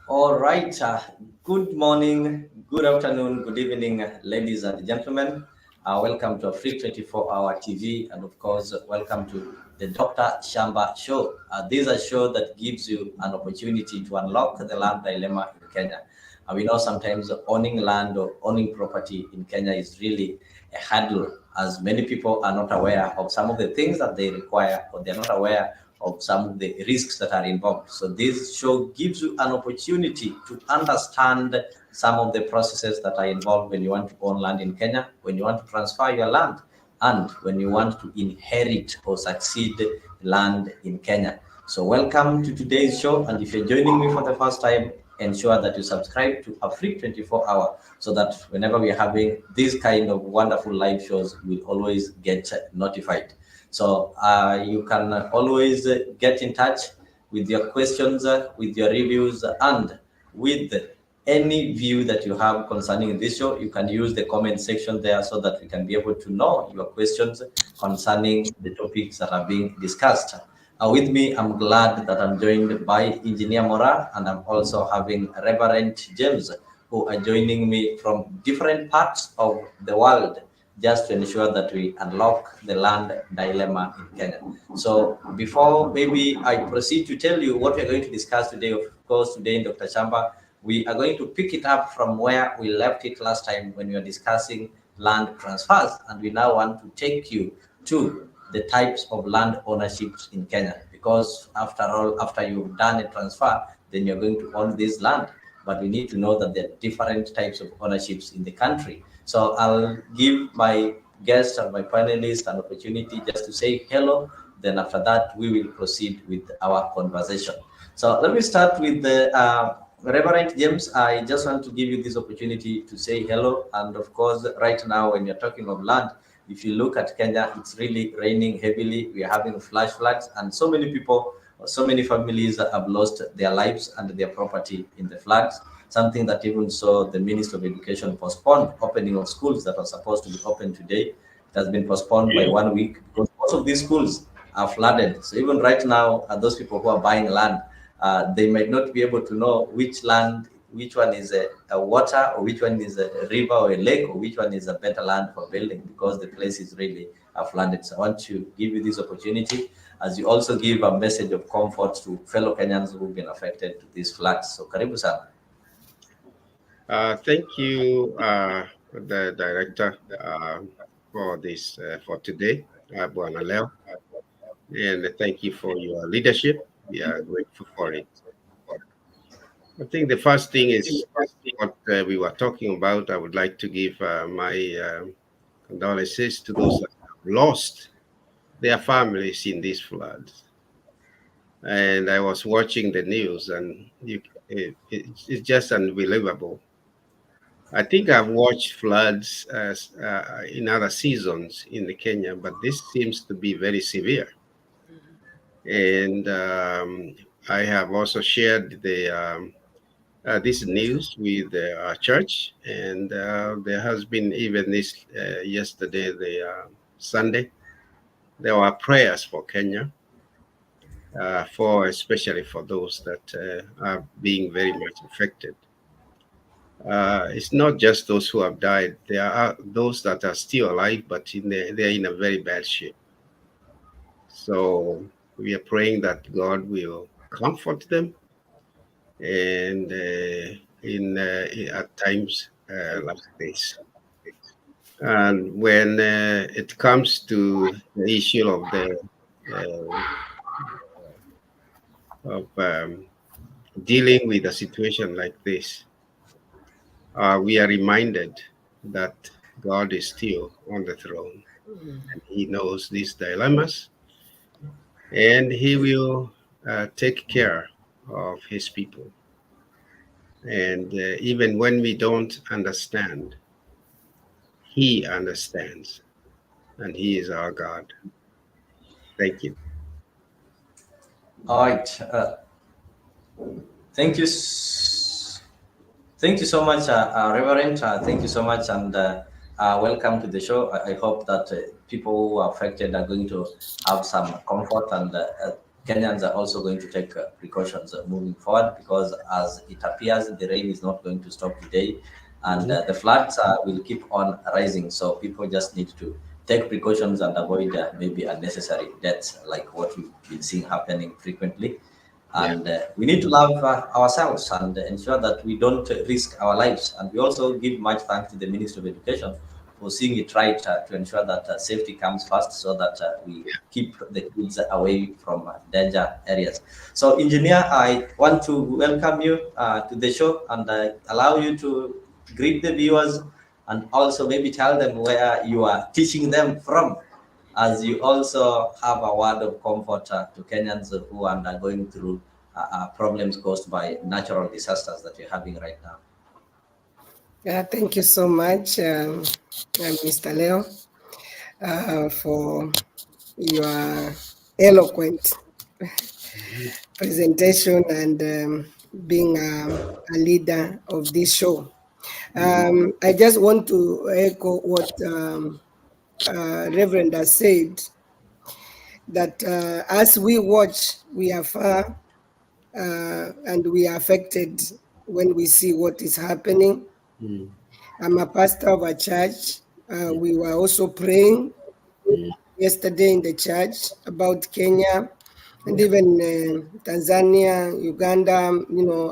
All right. Good morning, good afternoon, good evening, ladies and gentlemen. Welcome to a free 24-hour TV, and of course, welcome to the Dr. Shamba Show. This is a show that gives you an opportunity to unlock the land dilemma in Kenya. We know sometimes owning land or owning property in Kenya is really a hurdle, as many people are not aware of some of the things that they require, or they're not aware of some of the risks that are involved. So this show gives you an opportunity to understand some of the processes that are involved when you want to own land in Kenya, when you want to transfer your land, and when you want to inherit or succeed land in Kenya. So welcome to today's show. And if you're joining me for the first time, ensure that you subscribe to a free 24-hour so that whenever we're having these kind of wonderful live shows, you'll always get notified. So you can always get in touch with your questions, with your reviews, and with any view that you have concerning this show. You can use the comment section there so that we can be able to know your questions concerning the topics that are being discussed. With me, I'm glad that I'm joined by Engineer Mora, and I'm also having Reverend James, who are joining me from different parts of the world just to ensure that we unlock the land dilemma in Kenya. So before maybe I proceed to tell you what we're going to discuss today, of course, today in Dr. Chamba, we are going to pick it up from where we left it last time when we were discussing land transfers, and we now want to take you to the types of land ownerships in Kenya, because after all, after you've done a transfer, then you're going to own this land. But we need to know that there are different types of ownerships in the country. So I'll give my guests and my panelists an opportunity just to say hello. Then after that, we will proceed with our conversation. So let me start with the Reverend James. I just want to give you this opportunity to say hello. And of course, right now, when you're talking of land, if you look at Kenya, it's really raining heavily. We are having flash floods, and so many people, so many families have lost their lives and their property in the floods. Something that even saw the Minister of Education postponed opening of schools that are supposed to be open today. It has been postponed by 1 week because most of these schools are flooded. So even right now, those people who are buying land, they might not be able to know which land, which one is a water, or which one is a river or a lake, or which one is a better land for building, because the place is really flooded. So I want to give you this opportunity as you also give a message of comfort to fellow Kenyans who've been affected to these floods. So karibu sana. Thank you, the director, for this for today, Bwana Leo, and thank you for your leadership. We are grateful for it. I think the first thing is what we were talking about. I would like to give my condolences to those that have lost their families in these floods. And I was watching the news, and it's just unbelievable. I think I've watched floods in other seasons in the Kenya, but this seems to be very severe. And I have also shared this news with our church, and there has been even this yesterday, the Sunday, there were prayers for Kenya, for especially for those that are being very much affected. It's not just those who have died. There are those that are still alive, but they're in a very bad shape. So we are praying that God will comfort them, and at times like this. And when it comes to the issue of the of dealing with a situation like this, we are reminded that God is still on the throne. And He knows these dilemmas, and He will take care of His people. And even when we don't understand, He understands, and He is our God. Thank you. All right. Thank you. Thank you so much, Reverend. Thank you so much, and welcome to the show. I hope that people who are affected are going to have some comfort and Kenyans are also going to take precautions moving forward, because as it appears, the rain is not going to stop today, and the floods will keep on rising. So people just need to take precautions and avoid maybe unnecessary deaths like what we've been seeing happening frequently. And we need to love ourselves and ensure that we don't risk our lives. And we also give much thanks to the Ministry of Education for seeing it right to ensure that safety comes first, so that we keep the kids away from danger areas. So, Engineer, I want to welcome you to the show and allow you to greet the viewers, and also maybe tell them where you are teaching them from, as you also have a word of comfort to Kenyans who are going through problems caused by natural disasters that you're having right now. Yeah, thank you so much, Mr. Leo, for your eloquent presentation and being a leader of this show. I just want to echo what Reverend has said, that as we watch, we are far and we are affected when we see what is happening. I'm a pastor of a church. We were also praying yesterday in the church about Kenya and even Tanzania, Uganda,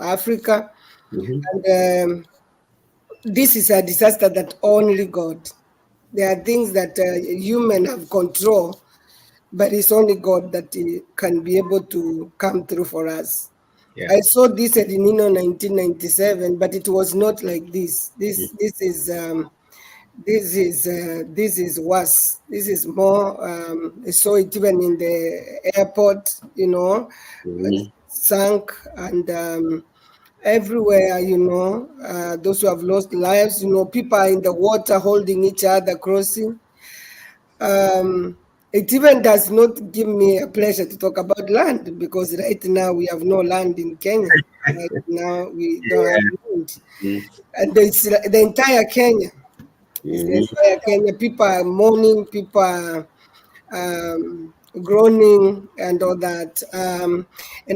Africa. And this is a disaster that only God. There are things that human have control, but it's only God that can be able to come through for us. Yeah. I saw this at El Nino 1997, but it was not like this. This is worse. This is more. I saw it even in the airport. Sank and everywhere. Those who have lost lives. People are in the water holding each other crossing. It even does not give me a pleasure to talk about land, because right now we have no land in Kenya. Right now we don't have land. And it's the entire Kenya. The entire Kenya. People are mourning, people are groaning and all that. And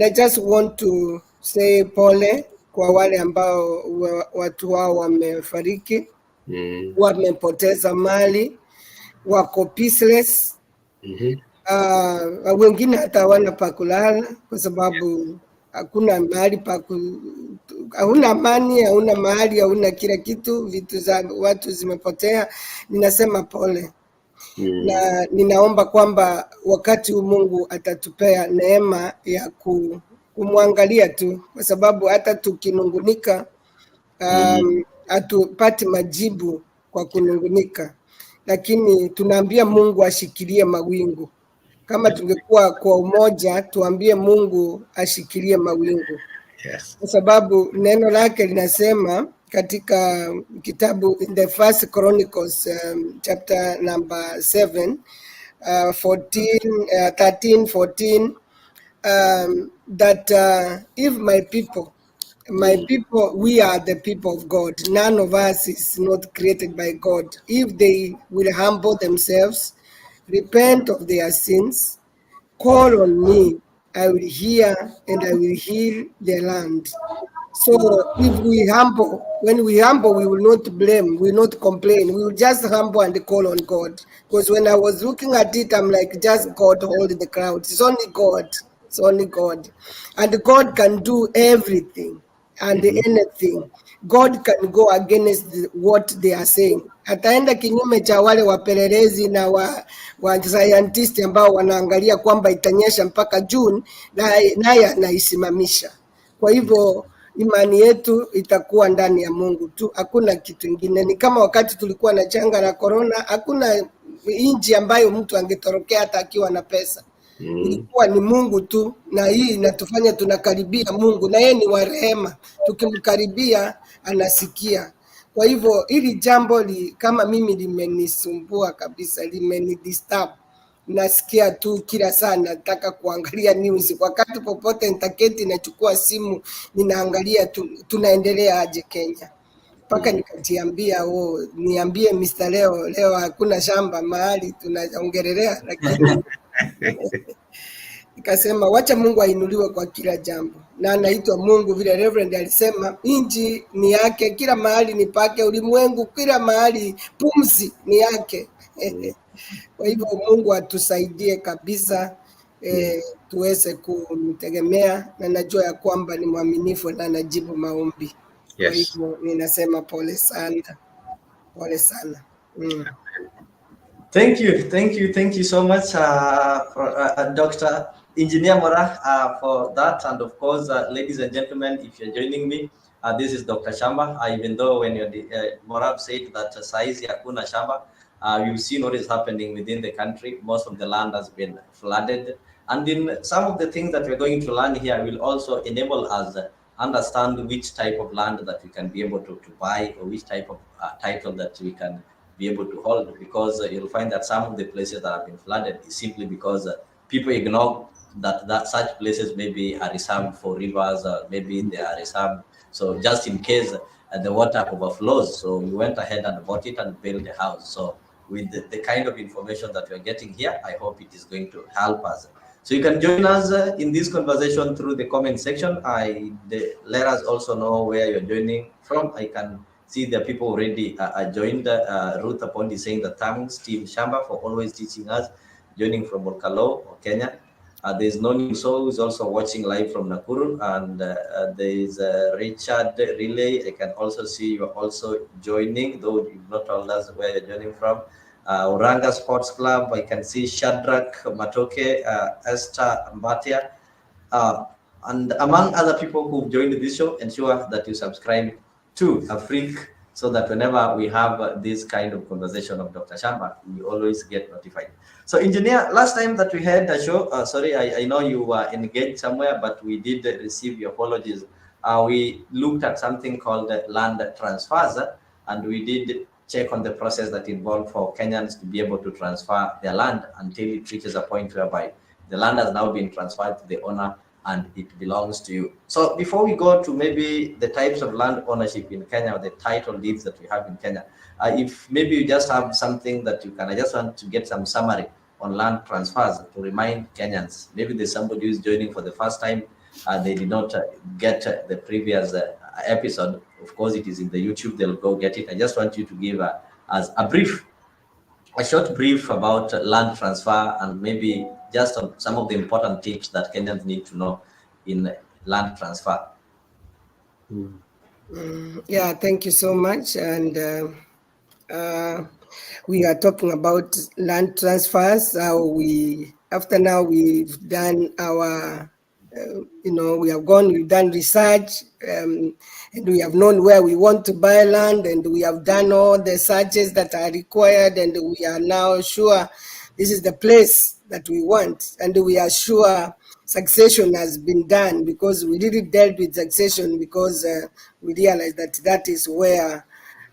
I just want to say pole kwa wale ambao watu wao wamefariki, wamepoteza mali, wako peaceless. Wengine hata hawana pa kulala kwa sababu hakuna mahali hauna amani, hauna mahali, hauna kila kitu, vitu za watu zimepotea. Ninasema pole. Na ninaomba kwamba wakati Mungu atatupea neema ya kumwangalia tu, kwa sababu hata tukinungunika hatupati majibu kwa kunungunika, lakini tunaambia Mungu ashikilie mawingu. Kama tungekuwa kwa umoja, tuambie Mungu ashikilie mawingu. Yes. Kwa sababu neno lake linasema katika kitabu in the First Chronicles chapter number 7 13-14 that if my people, we are the people of God. None of us is not created by God. If they will humble themselves, repent of their sins, call on me, I will hear and I will heal their land. So if we humble, when we humble, we will not blame, we will not complain. We will just humble and call on God. Because when I was looking at it, I'm like, just God hold the crowd. It's only God. It's only God. And God can do everything and anything. God can go against what they are saying. Ataenda kinyume cha wale wapelelezi na wa scientist ambao wanaangalia kwamba itanyesha mpaka June, naye anaisimamisha. Kwa hivyo imani yetu itakuwa ndani ya Mungu tu, hakuna kitu kingine. Ni kama wakati tulikuwa na janga la corona, hakuna nchi ambayo mtu angetorokea hata akiwa na pesa. Ilikuwa ni Mungu tu, na hii inatufanya tunakaribia Mungu, na yeye ni wa rehema. Tukimkaribia anasikia. Kwa hivyo hili jambo kama mimi limenisumbua kabisa, limenidisturb. Nasikia tu kila saa nataka kuangalia news. Wakati popote nitaketi nachukua simu ninaangalia tunaendelea aje Kenya. Mpaka nikajiambia niambie Mr. Leo hakuna shamba mahali tunaongelelea, lakini Nikasema wacha Mungu ainuliwe kwa kila jambo, na anaitwa Mungu vile Reverend alisema, inji ni yake, kila mahali ni pake, ulimwengu kila mahali, pumzi ni yake. Kwa hivyo Mungu atusaidie kabisa, tuweze kumtegemea, na najua ya kwamba ni mwaminifu na anajibu maombi. Kwa hivyo ninasema pole sana, pole sana. Thank you so much, Dr. Engineer Mora, for that. And of course, ladies and gentlemen, if you're joining me, this is Dr. Shamba. Even though when Mora said that saizi hakuna shamba, you've seen what is happening within the country. Most of the land has been flooded. And in some of the things that we're going to learn here will also enable us understand which type of land that we can be able to buy, or which type of title that we can be able to hold, because you'll find that some of the places that have been flooded is simply because people ignore that such places maybe are reserved for rivers, maybe they are reserved. So just in case the water overflows, so we went ahead and bought it and built the house. So with the kind of information that we're getting here, I hope it is going to help us. So you can join us in this conversation through the comment section. Let us also know where you're joining from. I can see the people already joined. Ruth Apondi saying that thanks Team Shamba for always teaching us, joining from Olkalo or Kenya. There's Noni So who's also watching live from Nakuru, and there's Richard Relay. I can also see you're also joining, though you've not told us where you're joining from. Oranga Sports Club, I can see Shadrach Matoke, Esther Mbatia, and among other people who've joined this show. Ensure that you subscribe to Afrique, so that whenever we have this kind of conversation of Dr. Shamba, we always get notified. So, Engineer, last time that we had a show, sorry, I know you were engaged somewhere, but we did receive your apologies. We looked at something called land transfers, and we did check on the process that involved for Kenyans to be able to transfer their land until it reaches a point whereby the land has now been transferred to the owner and it belongs to you. So before we go to maybe the types of land ownership in Kenya, or the title deeds that we have in Kenya, if maybe you just have something that you can, I just want to get some summary on land transfers to remind Kenyans. Maybe there's somebody who's joining for the first time, they did not get the previous episode. Of course, it is in the YouTube, they'll go get it. I just want you to give us a short brief about land transfer, and maybe just some of the important tips that Kenyans need to know in land transfer. Yeah, thank you so much. And we are talking about land transfers. After now we've done our, we've done research, and we have known where we want to buy land, and we have done all the searches that are required, and we are now sure this is the place that we want, and we are sure succession has been done, because we really dealt with succession, because we realized that is where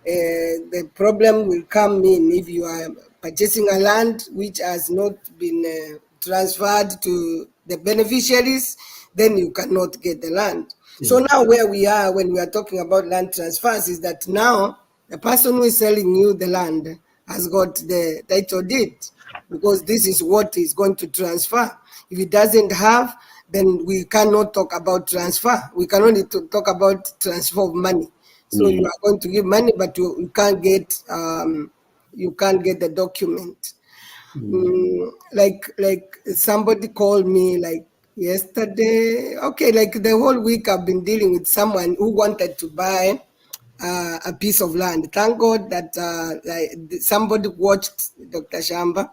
the problem will come in. If you are purchasing a land which has not been transferred to the beneficiaries, then you cannot get the land. So now where we are when we are talking about land transfers is that now the person who is selling you the land has got the title deed, because this is what is going to transfer. If it doesn't have, then we cannot talk about transfer. We can only talk about transfer of money. So you are going to give money, but you can't get the document. Like somebody called me like yesterday. Okay, like the whole week I've been dealing with someone who wanted to buy a piece of land. Thank God that somebody watched Dr. Shamba.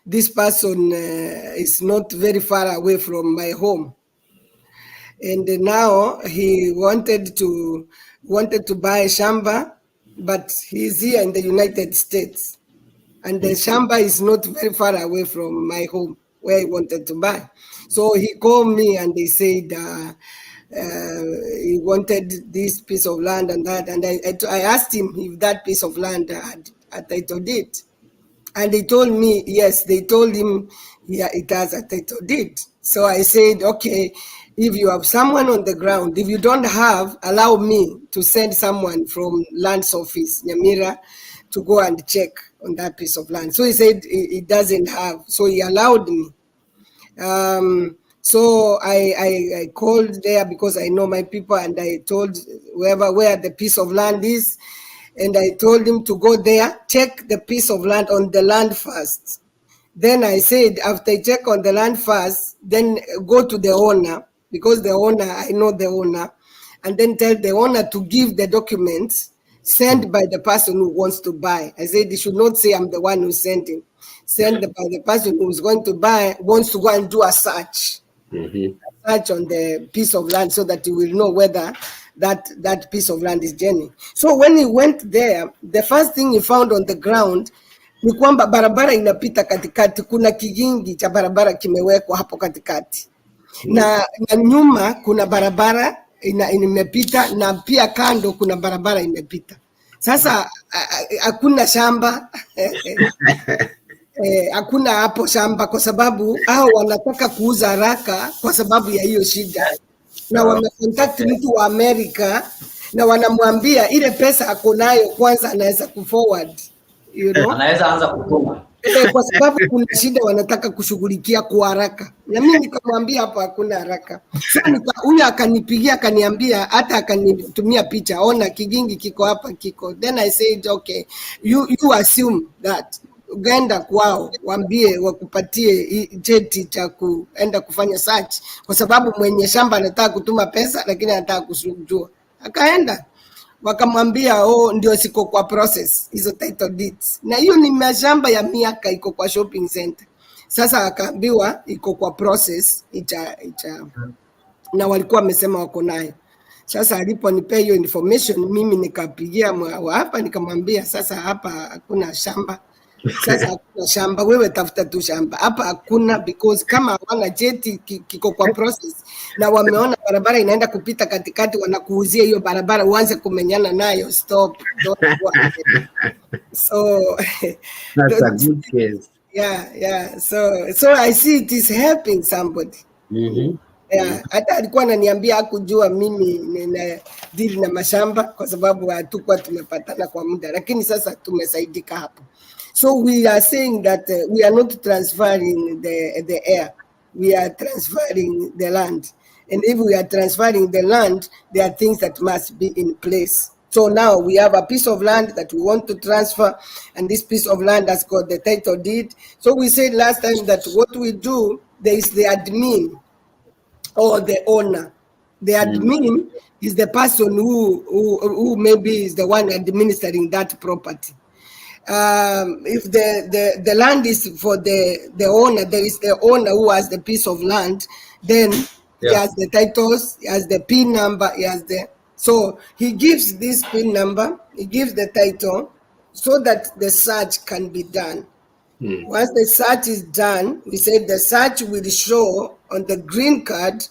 This person is not very far away from my home, and now he wanted to buy Shamba, but he's here in the United States, and the Shamba is not very far away from my home where he wanted to buy. So he called me and he said he wanted this piece of land and that, and I asked him if that piece of land had a title deed. And they told me, yes, they told him, yeah, it has a title deed. So I said, okay, if you have someone on the ground, if you don't have, allow me to send someone from Land's office, Nyamira, to go and check on that piece of land. So he said it doesn't have. So he allowed me So I called there because I know my people, and I told whoever where the piece of land is, and I told him to go there, check the piece of land on the land first. Then I said, after I check on the land first, then go to the owner, because the owner, I know the owner, and then tell the owner to give the documents sent by the person who wants to buy. I said, he should not say I'm the one who sent him. Sent by the person who's going to buy, wants to go and do a search. Search on the piece of land so that you will know whether that piece of land is genuine. So when he went there, the first thing he found on the ground ni kwamba barabara inapita katikati, kuna kigingi cha barabara kimewekwa hapo katikati, na nyuma kuna barabara imepita, na pia kando kuna barabara imepita. Sasa hakuna shamba hakuna hapo shamba, kwa sababu hao wanataka kuuza haraka kwa sababu ya hiyo shida, na wamecontact mtu wa Amerika na wanamwambia ile pesa ako nayo kwanza anaweza kuforward, you know, anaweza anza kutuma kwa sababu kuna shida wanataka kushughulikia kwa haraka. Na mimi nikamwambia hapo hakuna haraka. Huyu akanipigia akaniambia, hata akanitumia picha, ona kigingi kiko hapa kiko. Then I said okay, you assume that ugaenda kwao waambie wakupatie cheti cha kuenda kufanya search, kwa sababu mwenye shamba anataka kutuma pesa lakini anataka kujua. Akaenda wakamwambia ndio siko kwa process hizo title deeds, na hiyo ni mashamba ya miaka iko kwa shopping center. Sasa akaambiwa iko kwa process na walikuwa wamesema wako nayo. Sasa aliponipea hiyo information, mimi nikapigia hapa nikamwambia, sasa hapa hakuna shamba. Sasa hakuna shamba, wewe tafuta tu shamba. Hapa hakuna, because kama hawana cheti kiko kwa process na wameona barabara inaenda kupita katikati, wanakuuzia hiyo barabara uanze kumenyana nayo. Stop, don't go ahead. So that's a good case. Yeah. So I see it is helping somebody. Yeah, hata alikuwa ananiambia hakujua mimi nina deal na mashamba kwa sababu hatukuwa tumepatana kwa muda, lakini sasa tumesaidika hapo. So we are saying that we are not transferring the air, we are transferring the land. And if we are transferring the land, there are things that must be in place. So now we have a piece of land that we want to transfer, and this piece of land has got the title deed. So we said last time that what we do, there is the admin or the owner. The admin is the person who maybe is the one administering that property. If the land is for the owner, there is the owner who has the piece of land, then he has the titles, he has the PIN number, so he gives this PIN number, he gives the title, so that the search can be done. Once the search is done, we said the search will show on the green card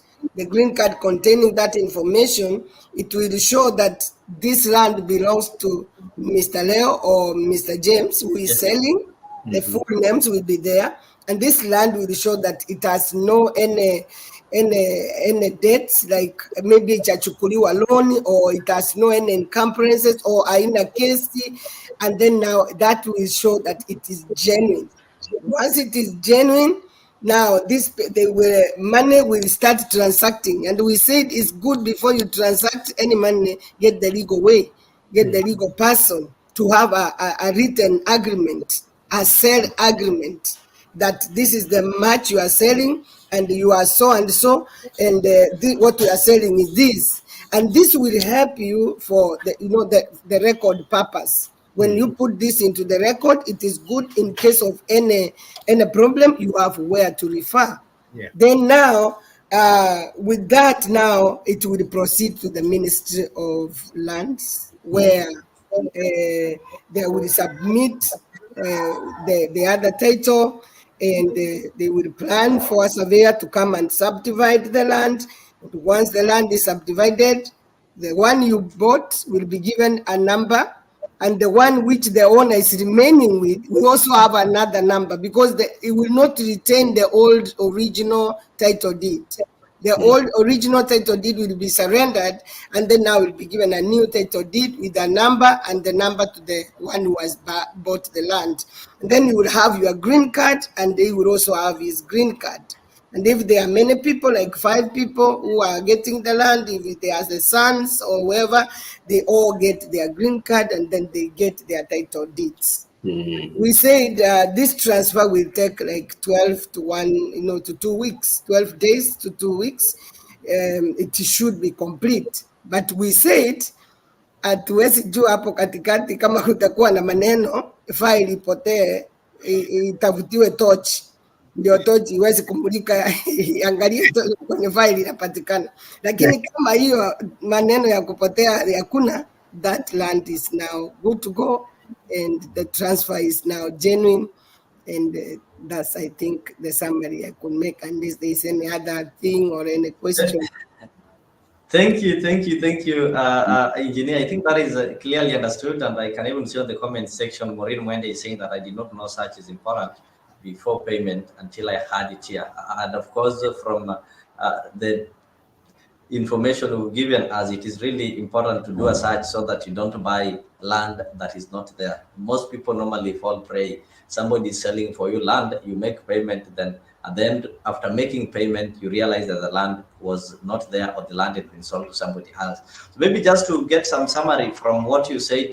containing that information. It will show that this land belongs to Mr. Leo or Mr. James who is selling. The full names will be there, and this land will show that it has no any debts, like maybe chachukuliwa loan, or it has no any encumbrances or aina kesi, and then now that will show that it is genuine. Once it is genuine, now money will start transacting, and we said it's good before you transact any money, get the legal way, get the legal person to have a written agreement, a sale agreement, that this is the much you are selling, and you are so and so, and what you are selling is this, and this will help you for the record purpose. When you put this into the record, it is good in case of any problem, you have where to refer. Then now, with that, now it will proceed to the Ministry of Lands, where they will submit the other title, and they will plan for a surveyor to come and subdivide the land. Once the land is subdivided, the one you bought will be given a number, and the one which the owner is remaining with will also have another number, because it will not retain the old original title deed. The old original title deed will be surrendered, and then now will be given a new title deed with a number and the number to the one who has bought the land. And then you will have your green card, and they will also have his green card. And if there are many people, like 5 people who are getting the land, if they are the sons or whoever, they all get their green card and then they get their title deeds. We said this transfer will take like 12 to 1, to 2 weeks, 12 days to 2 weeks. It should be complete. But we said hatuwezi jua hapo katikati kama kutakuwa na maneno, faili ipotee, itafutiwe tochi, ndio tochi iwezi kumulika angalie kwenye faili inapatikana. Lakini kama hiyo maneno ya kupotea hakuna, that land is now good to go and the transfer is now genuine, and that's, I think, the summary I could make, unless there's any other thing or any question. Thank you, Engineer. I think that is clearly understood, and I can even see on the comment section, Maureen Mwende is saying that I did not know such is important before payment until I had it here. And of course, from the information we've given us, it is really important to do a search so that you don't buy land that is not there. Most people normally fall prey. Somebody is selling for you land, you make payment, then at the end, after making payment, you realize that the land was not there or the land had been sold to somebody else. So maybe just to get some summary from what you said,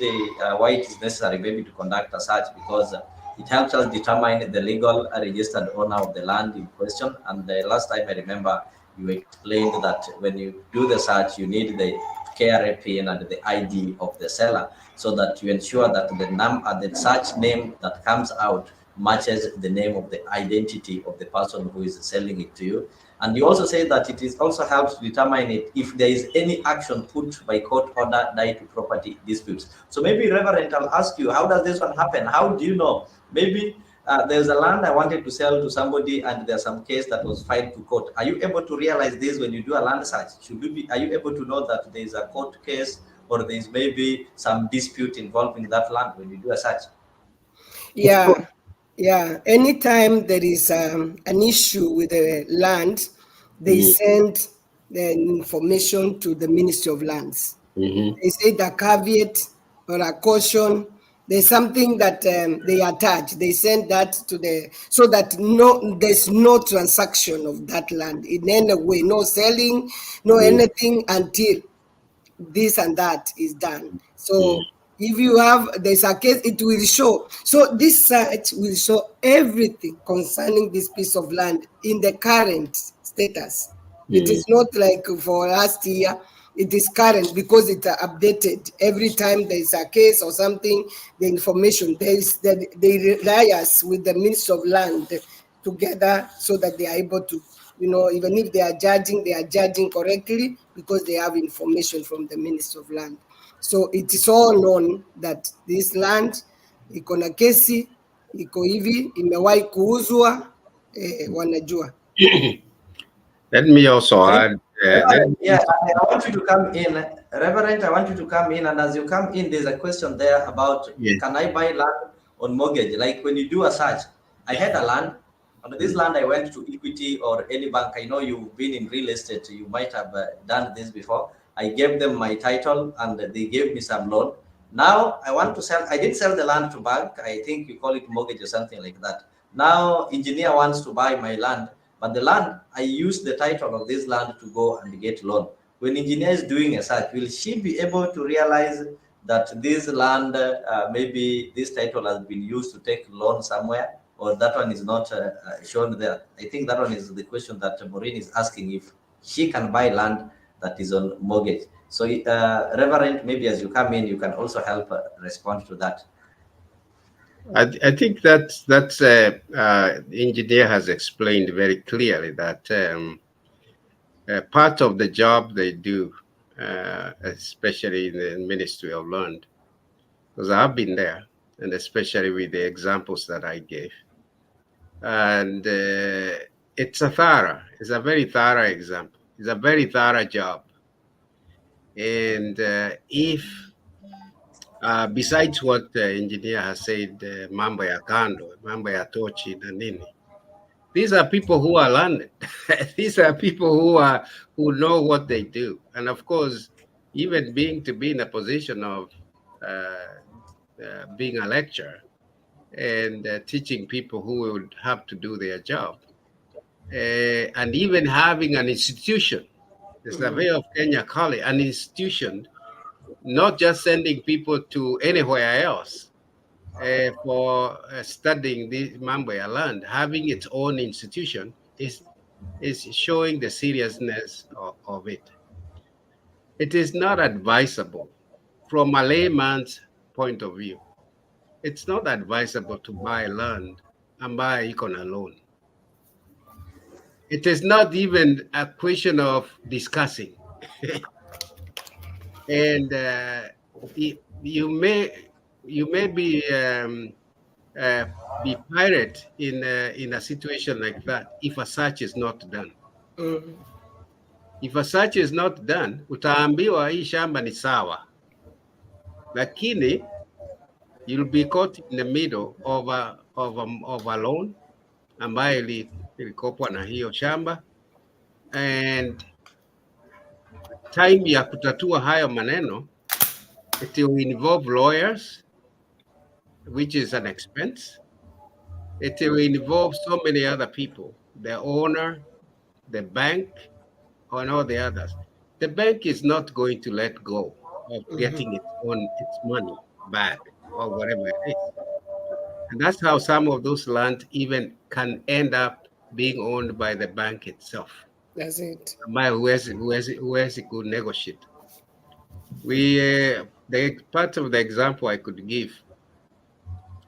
why it is necessary maybe to conduct a search, because it helps us determine the legal registered owner of the land in question. And the last time I remember, you explained that when you do the search, you need the KRA PIN and the ID of the seller, so that you ensure that the search name that comes out matches the name of the identity of the person who is selling it to you. And you also say that it is also helps to determine if there is any action put by court order tied to property disputes. So maybe, Reverend, I'll ask you, how does this one happen? How do you know? Maybe there's a land I wanted to sell to somebody, and there's some case that was filed to court. Are you able to realize this when you do a land search? Are you able to know that there is a court case, or there is maybe some dispute involving that land when you do a search? Yeah, anytime there is an issue with the land, they send the information to the Ministry of Lands. They say the caveat or a caution, there's something that they attach. They send that to so that there's no transaction of that land in any way, no selling, no anything until this and that is done. So if you there's a case, it will show. So this search will show everything concerning this piece of land in the current status. It is not like for last year. It is current because it's updated every time there is a case or something. The information they liaise with the Ministry of Land together so that they are able to, even if they are judging correctly because they have information from the Ministry of Land. So it is all known that this land iko na kesi, iko hivi, imewahi kuuzwa, wanajua. Let me also add. I want you to come in, Reverend. I want you to come in, and as you come in, there's a question there about can I buy land on mortgage? Like when you do a search, I had a land. On this land, I went to Equity or any bank. I know you've been in real estate. You might have done this before. I gave them my title, and they gave me some loan. Now I want to sell. I did sell the land to bank. I think you call it mortgage or something like that. Now engineer wants to buy my land. But the land, I use the title of this land to go and get loan. When engineer is doing a search, will she be able to realize that this land, maybe this title has been used to take loan somewhere, or that one is not shown there? I think that one is the question that Maureen is asking, if she can buy land that is on mortgage. So Reverend, maybe as you come in, you can also help respond to that. I think the engineer has explained very clearly that part of the job they do, especially in the Ministry of Land, because I've been there, and especially with the examples that I gave. And it's a very thorough example. It's a very thorough job. And if besides what the engineer has said, mambo ya kando, mambo ya tochi na nini, these are people who are learned. These are people who know what they do. And of course, even to be in a position of being a lecturer and teaching people who would have to do their job, and even having an institution, the Survey of Kenya call it an institution, not just sending people to anywhere else for studying the Mambaya land, having its own institution is showing the seriousness of it. It is not advisable from a layman's point of view. It's not advisable to buy land and buy icon alone. It is not even a question of discussing. And you may be pirate in a situation like that if a search is not done. If a search is not done, utaambiwa hii shamba ni sawa, lakini you'll be caught in the middle of a loan ambayo ilikopwa na hiyo shamba, and time ya kutatua hayo maneno, it will involve lawyers, which is an expense. It will involve so many other people, the owner, the bank, and all the others. The bank is not going to let go of getting its money back or whatever it is. And that's how some of those land even can end up being owned by the bank itself. That's it. Who has a good negotiate. The part of the example I could give,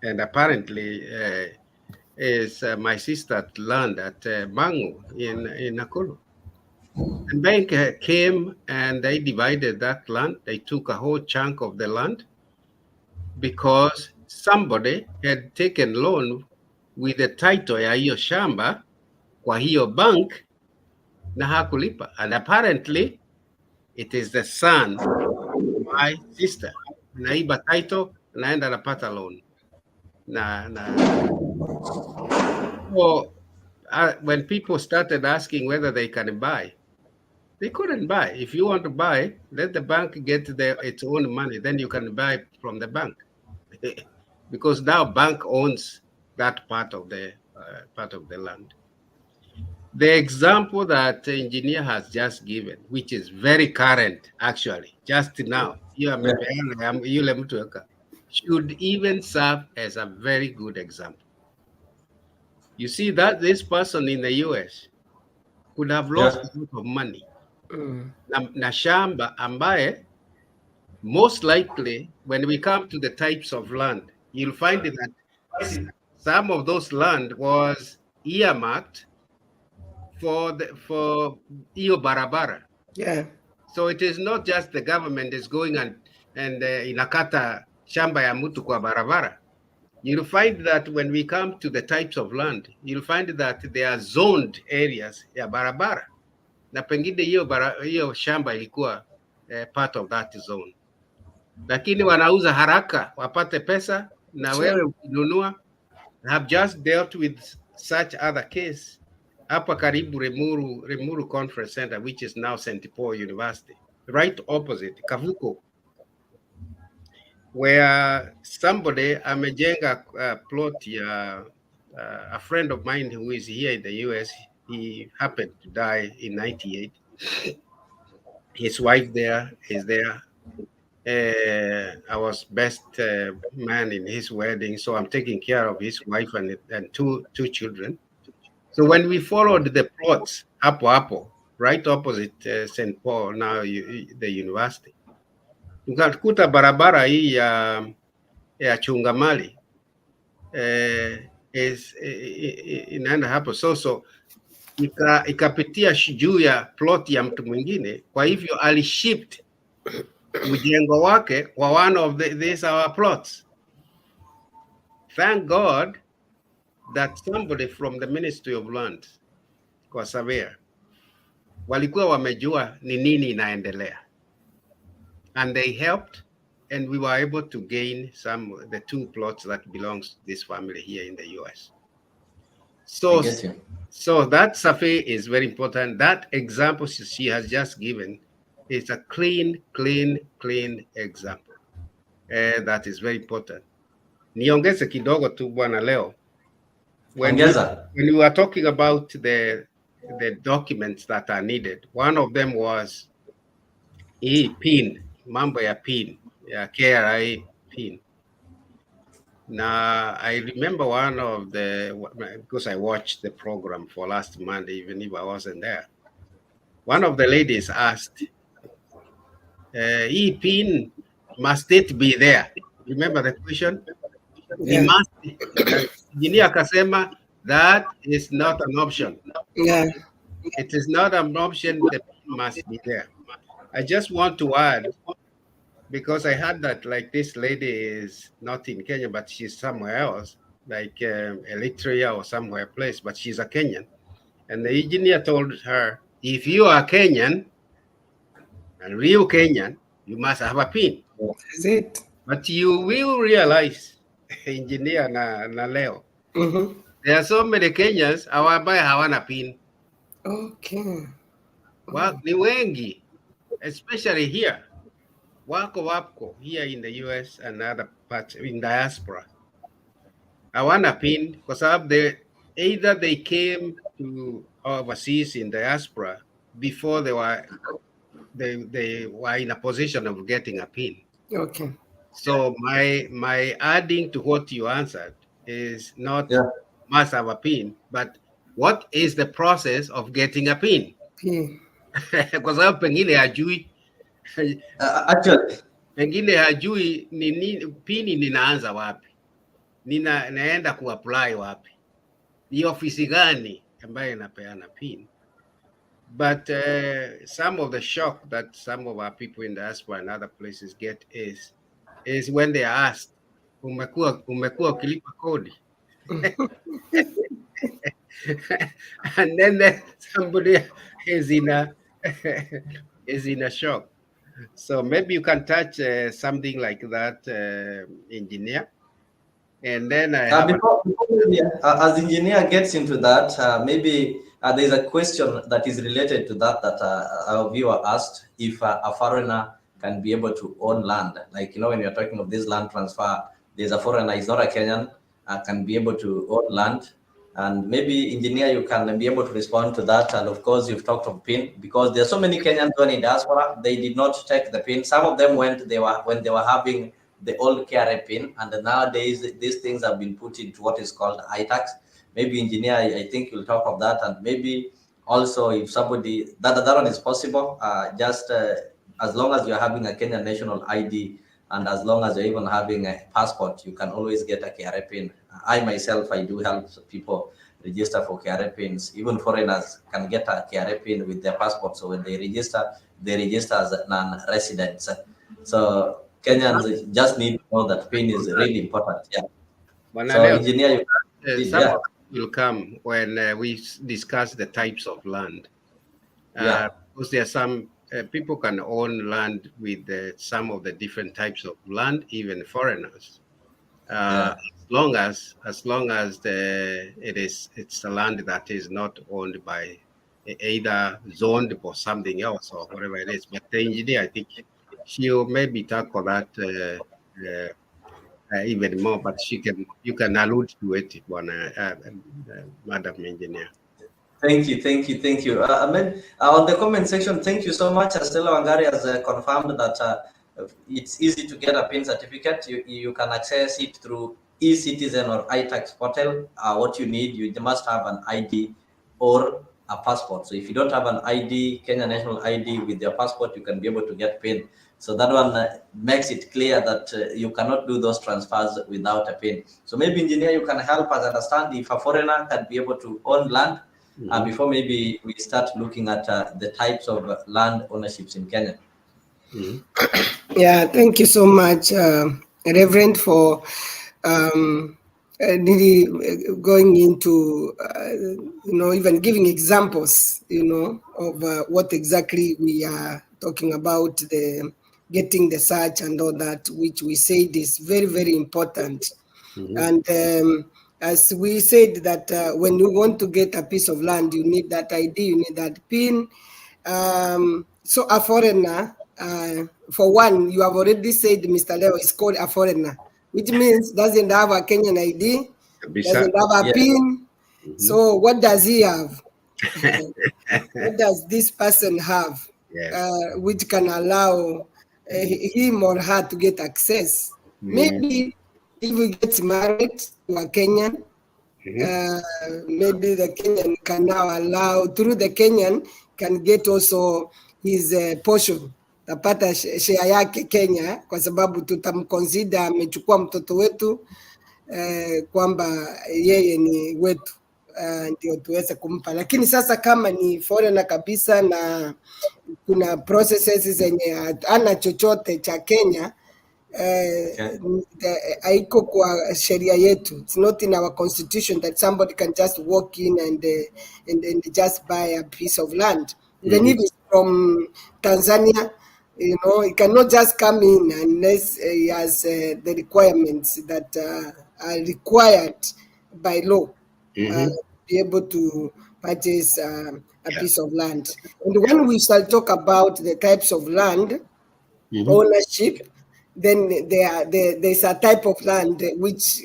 and apparently is my sister's land at Mangu in Nakuru. The bank came and they divided that land. They took a whole chunk of the land because somebody had taken loan with the title ya hiyo shamba kwa hiyo bank na hakulipa. And apparently it is the son, my sister, naiba title, naenda napata loan. So, when people started asking whether they can buy, they couldn't buy. If you want to buy, let the bank get its own money, then you can buy from the bank. Because now bank owns that part of the land. The example that the engineer has just given, which is very current, actually, just now, should even serve as a very good example. You see that this person in the US could have lost a lot of money. Na shamba ambaye, most likely, when we come to the types of land, you'll find that some of those land was earmarked for iyo barabara. Yeah. So it is not just the government is going and inakata shamba ya mtu kwa barabara. You'll find that when we come to the types of land, you'll find that there are zoned areas ya barabara. Na pengine hiyo shamba ilikuwa part of that zone. Lakini wanauza haraka wapate pesa na wewe ukinunua. Have just dealt with such other case hapa karibu Rimuru Conference Center, which is now St. Paul University, right opposite Kavuko, where somebody amejenga plot ya a friend of mine who is here in the US. He happened to die in 98. His wife is there. I was best man in his wedding, so I'm taking care of his wife and two children. So when we followed the plots, hapo, right opposite St. Paul, now the university, tukakuta barabara hii ya Chungamali inaenda hapo. So ikapitia juu ya plot ya mtu mwingine, kwa hivyo alishift mjengo wake kwa one of these our plots. Thank God that somebody from the Ministry of Land, kwa surveyor, walikuwa wamejua ni nini inaendelea, and they helped, and we were able to gain the two plots that belongs to this family here in the US. So that survey is very important. That example she has just given is a clean example. That is very important. Niongeze kidogo tu bwana leo. when we were talking about the documents that are needed, one of them was PIN, mambo ya PIN, KRA PIN. Now, I remember one of because I watched the program for last Monday, even if I wasn't there. One of the ladies asked, PIN, must it be there? Remember the question? Yeah. Engineer akasema, that is not an option. Yeah. It is not an option, the PIN must be there. I just want to add, because I heard that like this lady is not in Kenya, but she's somewhere else, like Eritrea or somewhere place, but she's a Kenyan. And the engineer told her, if you are Kenyan, and real Kenyan, you must have a PIN. That's it. But you will realize, engineer na leo, there are so many Kenyans ambaye hawana PIN. Okay. Ni wengi, especially here. Wako here in the US and other parts in diaspora. Hawana PIN kwa sababu either they came to overseas in diaspora before they were in a position of getting a PIN. Okay. So my adding to what you answered is not must have a PIN, but what is the process of getting a PIN? Kwa sababu pengine hajui actually pengine hajui PIN ninaanza wapi, naenda kuapply wapi, ni ofisi gani ambayo inapeana PIN. But some of the shock that some of our people in diaspora and other places get is when they are asked, umekuwa ukilipa kodi? And then somebody is in a shock. So maybe you can touch something like that, engineer. And then as engineer gets into that, maybe there's a question that is related to that our viewer asked, if a foreigner can be able to own land. Like, when you're talking of this land transfer, there's a foreigner, he's not a Kenyan, can be able to own land. And maybe, engineer, you can be able to respond to that. And of course, you've talked of PIN, because there's so many Kenyans going in diaspora, they did not take the PIN. Some of them when they were having the old KRA PIN, and nowadays these things have been put into what is called iTax. Maybe, engineer, I think you'll talk of that. And maybe also if somebody, that one is possible, as long as you're having a Kenyan national ID, and as long as you're even having a passport, you can always get a KRA PIN. I myself, I do help people register for KRA PINs. Even foreigners can get a KRA PIN with their passport. So when they register as non-residents. So Kenyans just need to know that PIN is really important. Yeah. So engineer, will come when we discuss the types of land. Because there are some people can own land with some of the different types of land, even foreigners. As long as it's a land that is not owned by either zoned for something else or whatever it is. But the engineer, I think she'll maybe tackle that even more, but you can allude to it, Madam Engineer. Thank you. On the comment section, thank you so much. Stella Wangari has confirmed that it's easy to get a PIN certificate. You can access it through eCitizen or iTax portal. What you need, you must have an ID or a passport. So if you don't have an ID, Kenya national ID with your passport, you can be able to get PIN. So that one makes it clear that you cannot do those transfers without a PIN. So maybe, engineer, you can help us understand if a foreigner can be able to own land. Before maybe we start looking at the types of land ownerships in Kenya. Yeah, thank you so much, Reverend, for really going into, even giving examples, of what exactly we are talking about, the getting the search and all that, which we said is very, very important. And as we said that when you want to get a piece of land, you need that ID, you need that PIN. So a foreigner, for one, you have already said Mr. Leo is called a foreigner, which means doesn't have a Kenyan ID, doesn't have a PIN, So what does he have? What does this person have, Yes. which can allow him or her to get access? Maybe if we get married to a Kenyan, maybe the Kenyan can now allow, through the Kenyan, can get also his portion, tapata share yake Kenya, kwa sababu tutamconsider amechukua mtoto wetu, kwamba yeye ni wetu, ndio tuweze kumpa. Lakini sasa kama ni foreigner kabisa na kuna processes zenye ana chochote cha Kenya, haiko kwa sheria yetu. It's not in our constitution that somebody can just walk in and just buy a piece of land. Even if it's from Tanzania, you know, he cannot just come in unless he has the requirements that are required by law, be able to purchase a piece of land. And when we shall talk about the types of land ownership, then there's a type of land which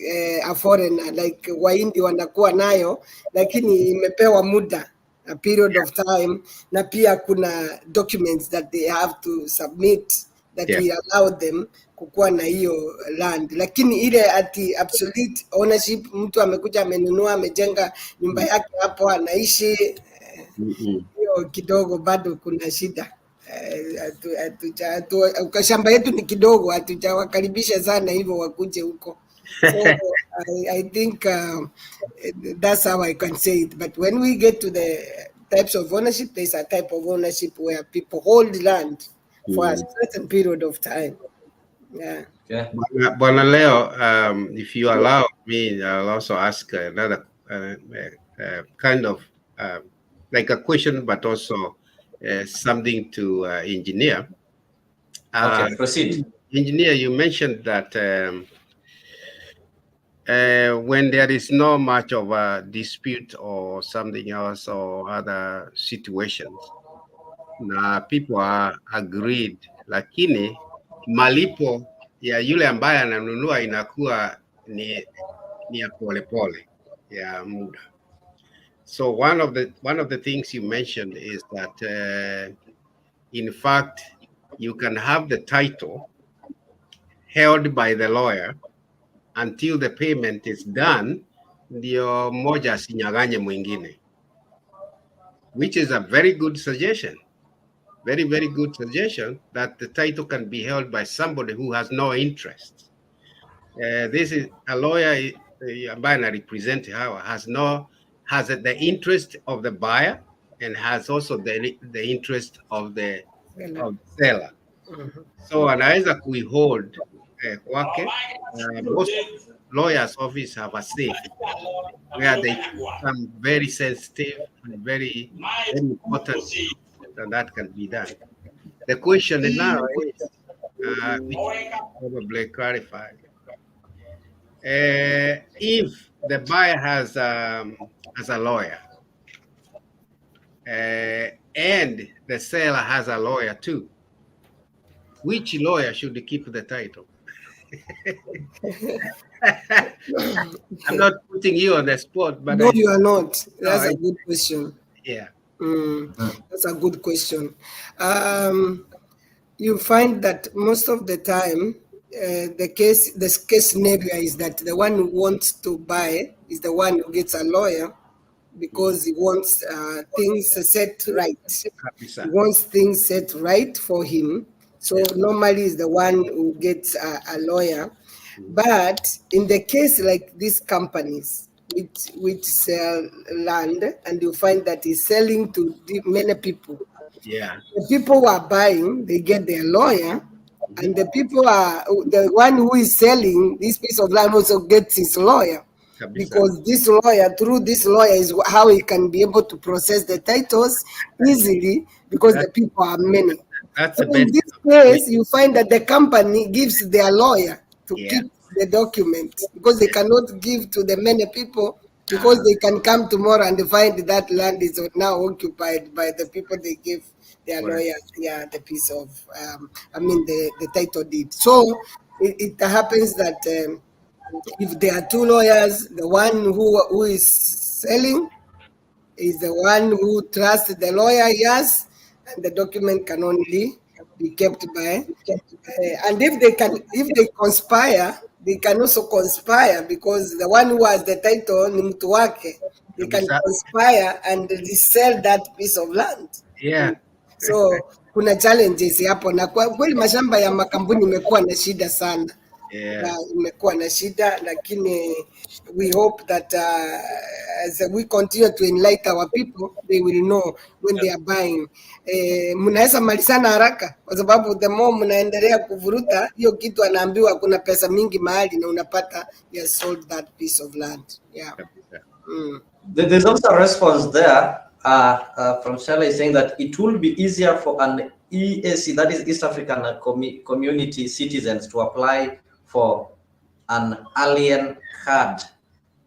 a foreigner like Wahindi wanakuwa nayo, lakini imepewa muda, a period of time, na pia kuna documents that they have to submit that we allow them kukuwa na hiyo land. Lakini ile ati absolute ownership, mtu amekuja amenunua amejenga nyumba yake hapo anaishi, hiyo kidogo bado kuna shida. Shamba yetu ni kidogo, hatujawakaribisha sana hivyo wakuje huko. So I think that's how I can say it. But when we get to the types of ownership, there's a type of ownership where people hold land for a certain period of time. Yeah. Bwana Leo, if you allow me, I'll also ask another kind of like a question, but also something to engineer. Okay, proceed. Engineer, you mentioned that when there is no much of a dispute or something else or other situations, na people are agreed, lakini malipo ya yule ambaye ananunua inakuwa ni ya polepole ya muda. So one of the things you mentioned is that in fact you can have the title held by the lawyer until the payment is done, ndio moja asinyaganye mwingine, which is a very good suggestion. Very, very good suggestion that the title can be held by somebody who has no interest. This is a lawyer ambaye na represent hawa has the interest of the buyer and has also the interest of the seller. So anaweza kuihold kwake. Most lawyers' office have a safe where they become very sensitive and very, very important, and that can be done. The question now is, which probably clarified, if the buyer has a lawyer and the seller has a lawyer too, which lawyer should keep the title? I'm not putting you on the spot, but no, you are not. That's a good question. Yeah. That's a good question. You find that most of the time, the case scenario is that the one who wants to buy is the one who gets a lawyer because he wants things set right. He wants things set right for him. So normally is the one who gets a lawyer. But in the case like these companies which sell land, and you find that he's selling to many people. Yeah. The people who are buying, they get their lawyer, and the people are the one who is selling this piece of land also gets his lawyer. Because this lawyer, through this lawyer, is how he can be able to process the titles easily because the people are many. So in this case, you find that the company gives their lawyer to keep the document because they cannot give to the many people because they can come tomorrow and find that land is now occupied by the people they give their lawyer the piece of, the title deed. So it happens that if there are two lawyers, the one who is selling is the one who trusts the lawyer, yes, and the document can only be kept by. And if they conspire, they can also conspire because the one who has the title ni mtu wake. They can conspire and resell that piece of land. Yeah. So kuna challenges hapo, na kwa kweli mashamba ya makampuni imekuwa na shida sana. Yeah. Imekuwa na shida, lakini we hope that as we continue to enlighten our people, they will know when they are buying. Mnaweza malizana haraka kwa sababu the more mnaendelea kuvuruta hiyo kitu, anaambiwa kuna pesa mingi mahali na unapata you sold that piece of land. Yeah. There's also a response there from Shella saying that it will be easier for an EAC, that is East African Community citizens, to apply for an alien card.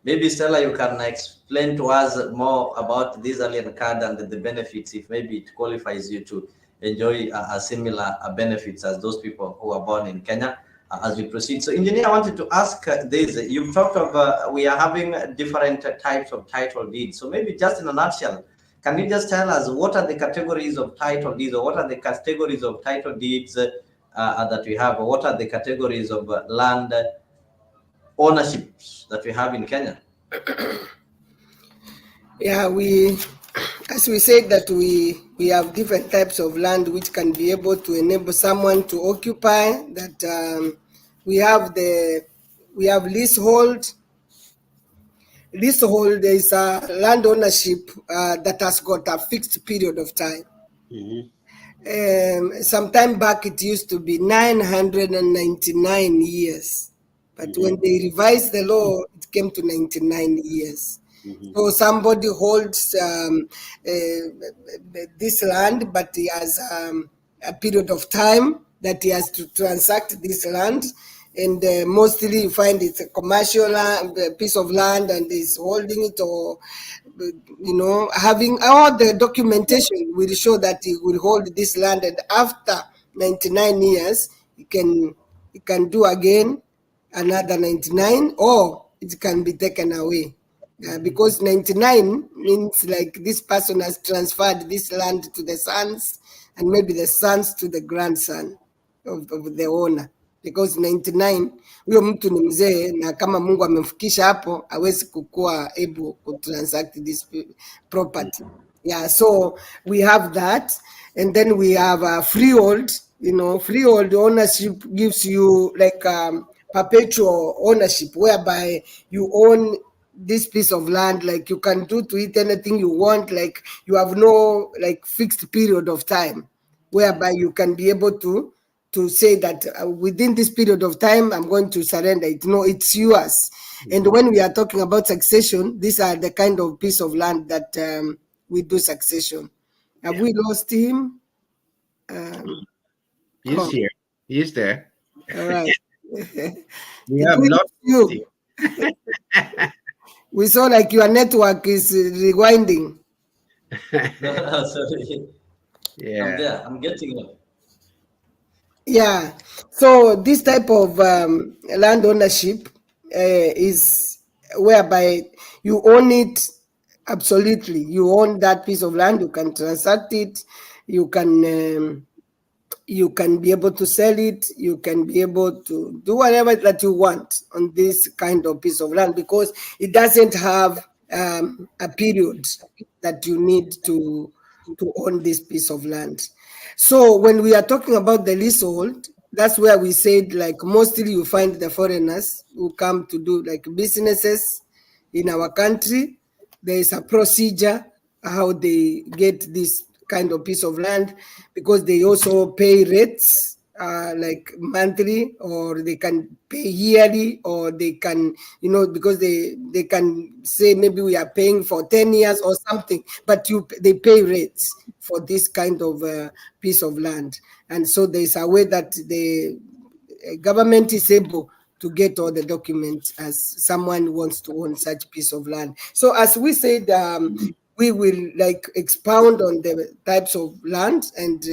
Maybe Stella, you can explain to us more about this alien card and the benefits, if maybe it qualifies you to enjoy a similar benefits as those people who are born in Kenya as we proceed. So, Engineer, I wanted to ask this. You've talked of we are having different types of title deeds. So maybe just in a nutshell, can you just tell us what are the categories of title deeds, or what are the categories of title deeds that we have, or what are the categories of land ownerships that we have in Kenya? Yeah, as we said that we have different types of land which can be able to enable someone to occupy. That we have leasehold. Leasehold is a land ownership that has got a fixed period of time. Some time back it used to be 999 years, but when they revised the law, it came to 99 years. So somebody holds this land, but he has a period of time that he has to transact this land. And mostly you find it's a commercial piece of land, and he's holding it, or having all the documentation will show that he will hold this land, and after 99 years he can do again another 99, or it can be taken away. Because 99 means like this person has transferred this land to the sons, and maybe the sons to the grandson of the owner. Because 99 huyo mtu ni mzee, na kama Mungu amemfikisha hapo hawezi kukua able to transact this property. Yeah, so we have that, and then we have a freehold. Freehold ownership gives you like perpetual ownership, whereby you own this piece of land, like you can do to it anything you want, like you have no like fixed period of time, whereby you can be able to say that within this period of time I'm going to surrender it. No, it's yours. And when we are talking about succession, these are the kind of piece of land that we do succession. Have we lost him? He's here. He's there. All right. We have lost you. We saw like your network is rewinding. Sorry. Yeah. I'm there. I'm getting it. Yeah. So this type of land ownership is whereby you own it absolutely. You own that piece of land. You can transact it. You can be able to sell it. You can be able to do whatever that you want on this kind of piece of land, because it doesn't have a period that you need to own this piece of land. So when we are talking about the leasehold, that's where we said like mostly you find the foreigners who come to do like businesses in our country. There is a procedure how they get this kind of piece of land, because they also pay rates like monthly, or they can pay yearly, or they can, because they can say maybe we are paying for 10 years or something, but they pay rates for this kind of piece of land. And so there's a way that the government is able to get all the documents as someone wants to own such piece of land. So as we said, we will like expound on the types of land and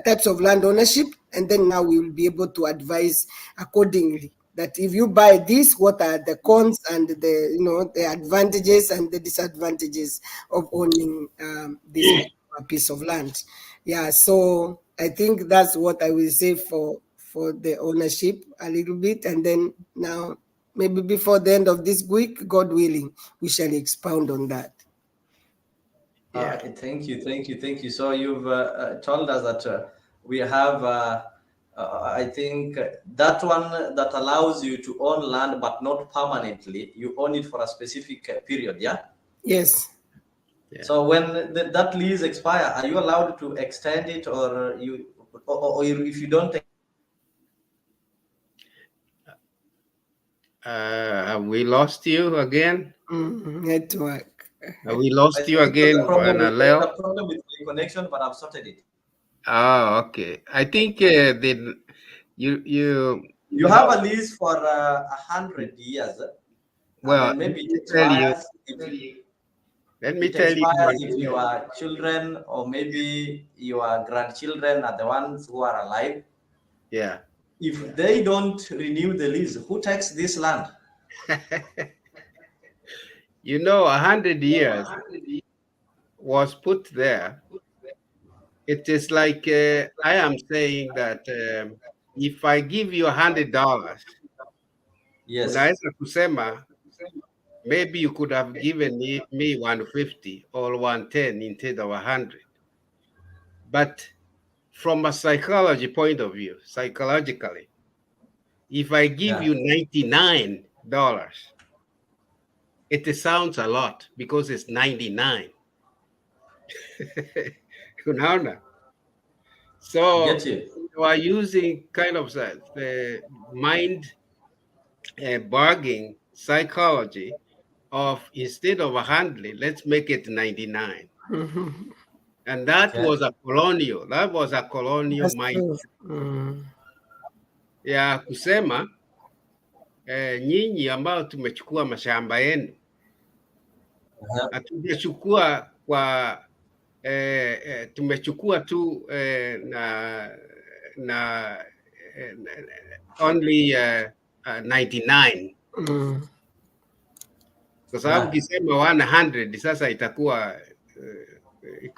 types of land ownership, and then now we will be able to advise accordingly that if you buy this, what are the cons and the advantages and the disadvantages of owning this piece of land. Yeah, so I think that's what I will say for the ownership a little bit, and then now maybe before the end of this week, God willing, we shall expound on that. Yeah. Thank you. So you've told us that we have, I think, that one that allows you to own land, but not permanently. You own it for a specific period, yeah? Yes. Yeah. So when that lease expire, are you allowed to extend it, or if you don't? Have we lost you again? Network. Have we lost you again, The problem Leo? with the connection, but I've sorted it. Oh, okay. I think you have a lease for 100 years. Well, and then maybe it tell you. expires Let me tell you. if your children or maybe your grandchildren are the ones who are alive. Yeah. If they don't renew the lease, who takes this land? 100 years was put there. It is like I am saying that if I give you $100, Yes. unaweza kusema maybe you could have given me 150 or 110 instead of 100. But from a psychology point of view, psychologically, if I give you $99, it sounds a lot because it's 99. So you are using kind of the mind bargaining psychology of instead of 100, let's make it 99. And that was a colonial. That was a colonial mind. Ya kusema nyinyi ambao tumechukua mashamba yenu hatujachukua kwa tumechukua tu na only 99 kwa sababu ukisema 100 sasa itakuwa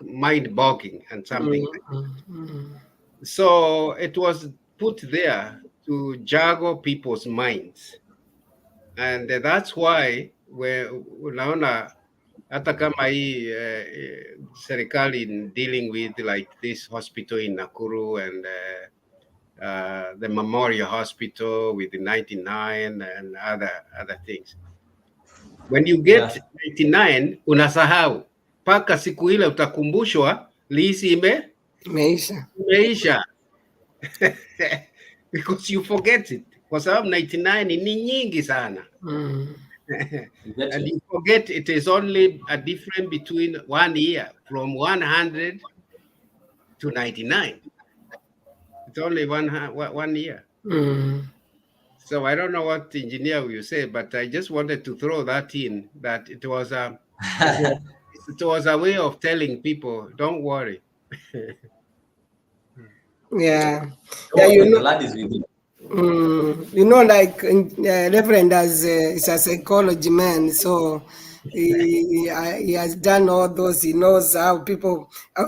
mind boggling and something like that. So it was put there to juggle people's minds, and that's why unaona hata kama hii serikali in dealing with like this hospital in Nakuru and the Memorial Hospital with the 99 and other things. When you get 99 unasahau mpaka siku ile utakumbushwa lease imeisha because you forget it kwa sababu 99 ni nyingi sana. And you forget it is only a difference between 1 year from 100 to 99. It's only one year. So I don't know what the engineer will say, but I just wanted to throw that in, that it was a way of telling people, don't worry. Yeah. The land is with you. Like Reverend is a psychology man, so he has done all those. He knows how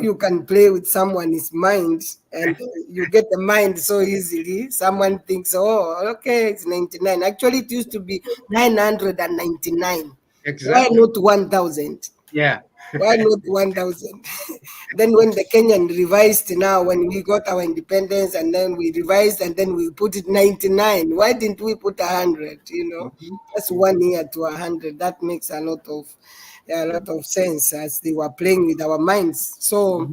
you can play with someone's mind, and you get the mind so easily. Someone thinks, oh, okay, it's 99. Actually, it used to be 999. Exactly. Why not 1,000? Yeah. Why not 1,000? Then when the Kenyan revised now, when we got our independence, and then we revised, and then we put it 99. Why didn't we put 100? That's 1 year to 100. That makes a lot of sense as they were playing with our minds. So,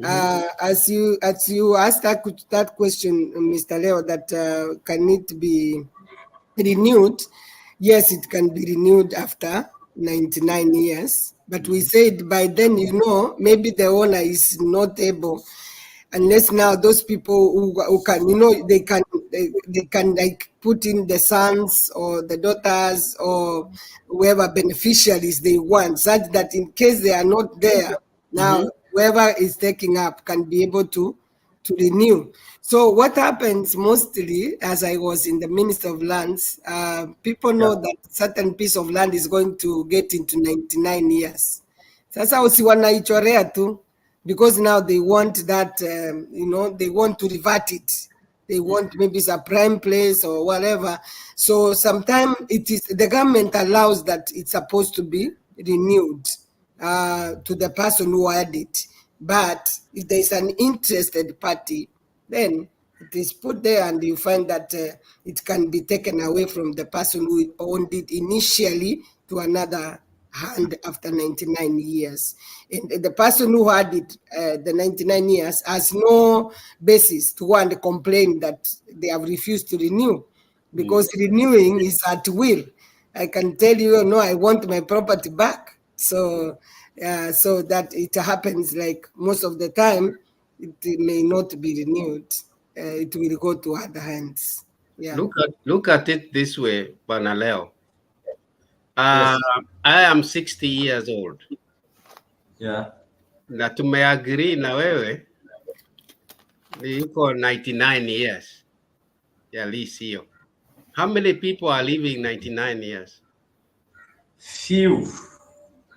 as you asked that question, Mr. Leo, that can it be renewed? Yes, it can be renewed after 99 years. But we said by then, maybe the owner is not able, unless now those people who can, they can like put in the sons or the daughters or whoever beneficiaries they want, such that in case they are not there, now whoever is taking up can be able to to renew. So what happens mostly, as I was in the Minister of Lands, people know that certain piece of land is going to get into 99 years. Sasa usiwanaichorea tu, because now they want that, they want to revert it. They want maybe it's a prime place or whatever. So sometimes it is the government allows that it's supposed to be renewed to the person who had it. But if there is an interested party, then it is put there and you find that it can be taken away from the person who owned it initially to another hand after 99 years. And the person who had it the 99 years has no basis to go and complain that they have refused to renew, because renewing is at will. I can tell you, no, I want my property back. So so that it happens like most of the time, it may not be renewed. It will go to other hands. Yeah. Look at it this way, Banaleo. Yes. I am 60 years old. Yeah. Na tumeagree na wewe niko 99 years ya lease hiyo. How many people are living 99 years? Few.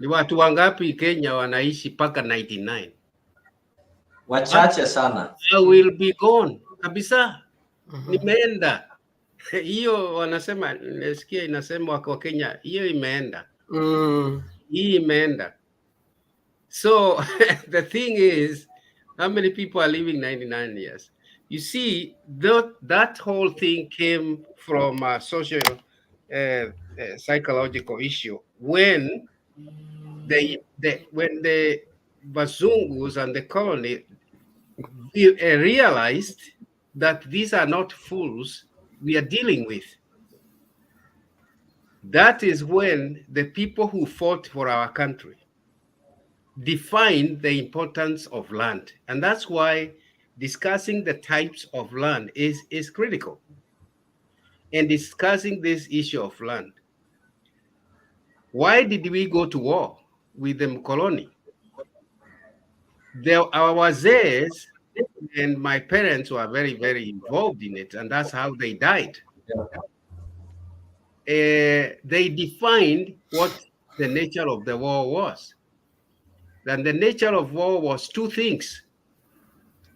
Ni watu wangapi Kenya wanaishi paka 99? Wachache sana. I will be gone kabisa. Nimeenda. Hiyo wanasema, nasikia inasema kwa Kenya, hiyo imeenda. Hii imeenda. So the thing is, how many people are living 99 years? You see, that whole thing came from a social, psychological issue when when the Bazungus and the colony realized that these are not fools we are dealing with. That is when the people who fought for our country defined the importance of land. And that's why discussing the types of land is critical. And discussing this issue of land. Why did we go to war with the colony? Our wazees and my parents were very, very involved in it, and that's how they died. They defined what the nature of the war was. And the nature of war was two things,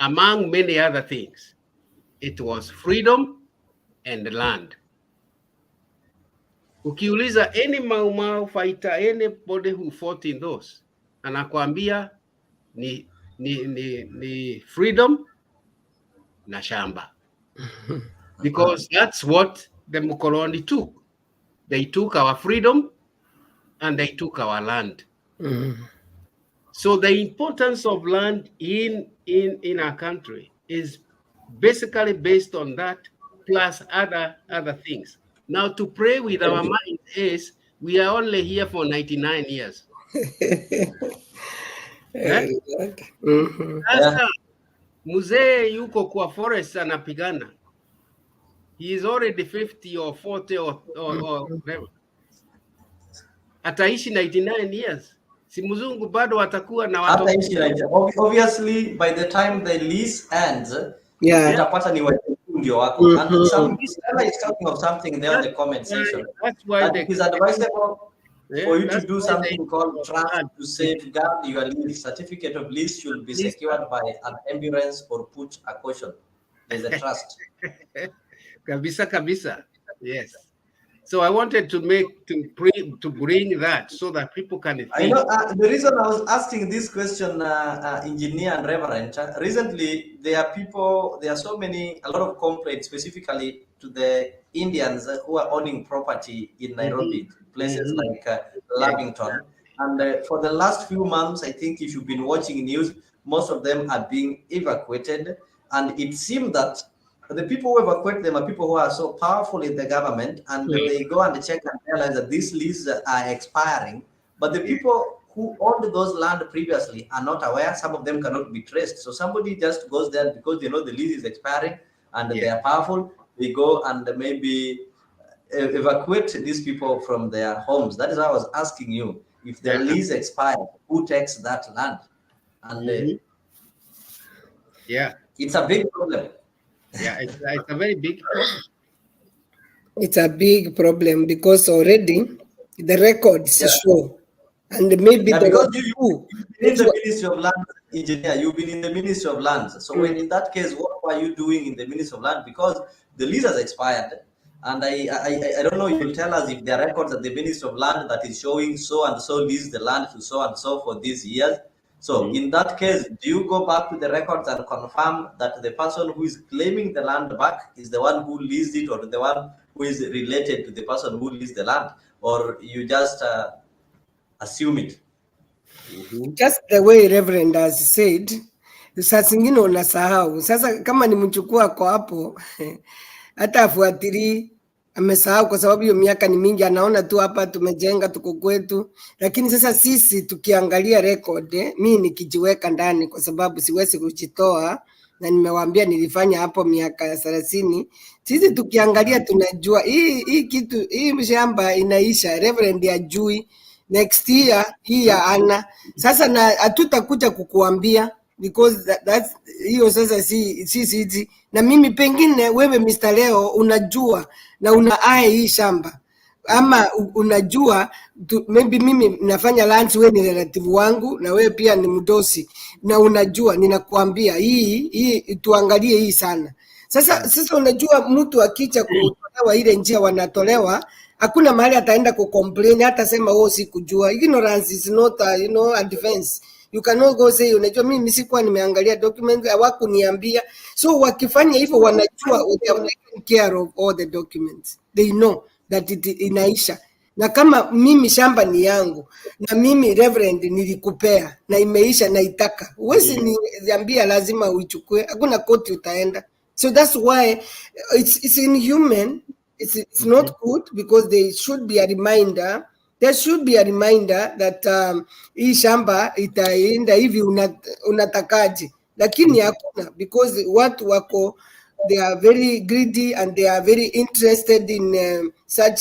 among many other things. It was freedom and land. Ukiuliza any Mau Mau fighter, anybody who fought in those, anakuambia ni freedom na shamba. Because that's what the Mukoloni took. They took our freedom and they took our land. So the importance of land in our country is basically based on that, plus other things. Now, to pray with our mind is, we are only here for 99 years. Sasa mzee yuko kwa forest anapigana. He is already 50 or 40 or whatever. Ataishi 99 years. Si mzungu bado watakuwa na watu. Obviously, by the time the lease ends, utapata ni ndio wako. And some is talking of something there in the comment section. That's why it is advisable for you to do something called trust to safeguard your lease. Certificate of lease should be secured by an ambulance or put a caution. There's a trust. Kabisa. Yes. So I wanted to bring that so that people can think. I know the reason I was asking this question, Engineer and Reverend, recently there are a lot of complaints specifically to the Indians who are owning property in Nairobi, places like Lavington. And for the last few months, I think if you've been watching news, most of them are being evacuated. And it seemed that the people who evacuate them are people who are so powerful in the government, and they go and check and realize that these leases are expiring. But the people who owned those land previously are not aware. Some of them cannot be traced. So somebody just goes there because they know the lease is expiring and they are powerful. They go and maybe evacuate these people from their homes. That is why I was asking you, if the lease expires, who takes that land? And It's a big problem. Yeah, it's a very big problem. It's a big problem because already the records Yeah. show, and maybe Yeah, there because were you, two. you've been in the Ministry of Land, engineer. You've been in the Ministry of Lands. So when in that case, what were you doing in the Ministry of Land? Because the lease has expired, and I don't know. You'll tell us if there are records at the Ministry of Land that is showing so and so leased the land to so and so for these years. So in that case, do you go back to the records and confirm that the person who is claiming the land back is the one who leased it, or the one who is related to the person who leased the land, or you just assume it? Just the way Reverend has said, saa zingine unasahau. Sasa kama nimchukua kwa hapo hata afuatilie, amesahau kwa sababu hiyo miaka ni mingi, anaona tu hapa tumejenga, tuko kwetu. Lakini sasa sisi tukiangalia record, mimi nikijiweka ndani, kwa sababu siwezi kujitoa, na nimewaambia nilifanya hapo miaka 30. Sisi tukiangalia tunajua hii kitu, hii shamba inaisha. Reverend ajui next year hii ya ana sasa, na hatutakuja kukuambia because that's hiyo sasa si na mimi pengine wewe Mr. Leo unajua na unaaye hii shamba, ama unajua maybe mimi nafanya lunch, wewe ni relative wangu na wewe pia ni mdosi, na unajua ninakuambia hii tuangalie hii sana. Sasa unajua mtu akicha kutolewa ile njia wanatolewa, hakuna mahali ataenda kucomplain, hata sema wewe sikujua. Ignorance is not a defense. You cannot go say unajua mimi sikuwa nimeangalia document, hawakuniambia. So wakifanya hivyo wanajua they are taking care of all the documents. They know that it inaisha. Na kama mimi shamba ni yangu na mimi Reverend nilikupea na imeisha na itaka, huwezi niambia lazima uichukue, hakuna koti utaenda. So that's why it's inhuman. It's not good, because there should be a reminder. There should be a reminder that hii shamba itaenda hivi unatakaje, lakini hakuna, because watu wako, they are very greedy and they are very interested in such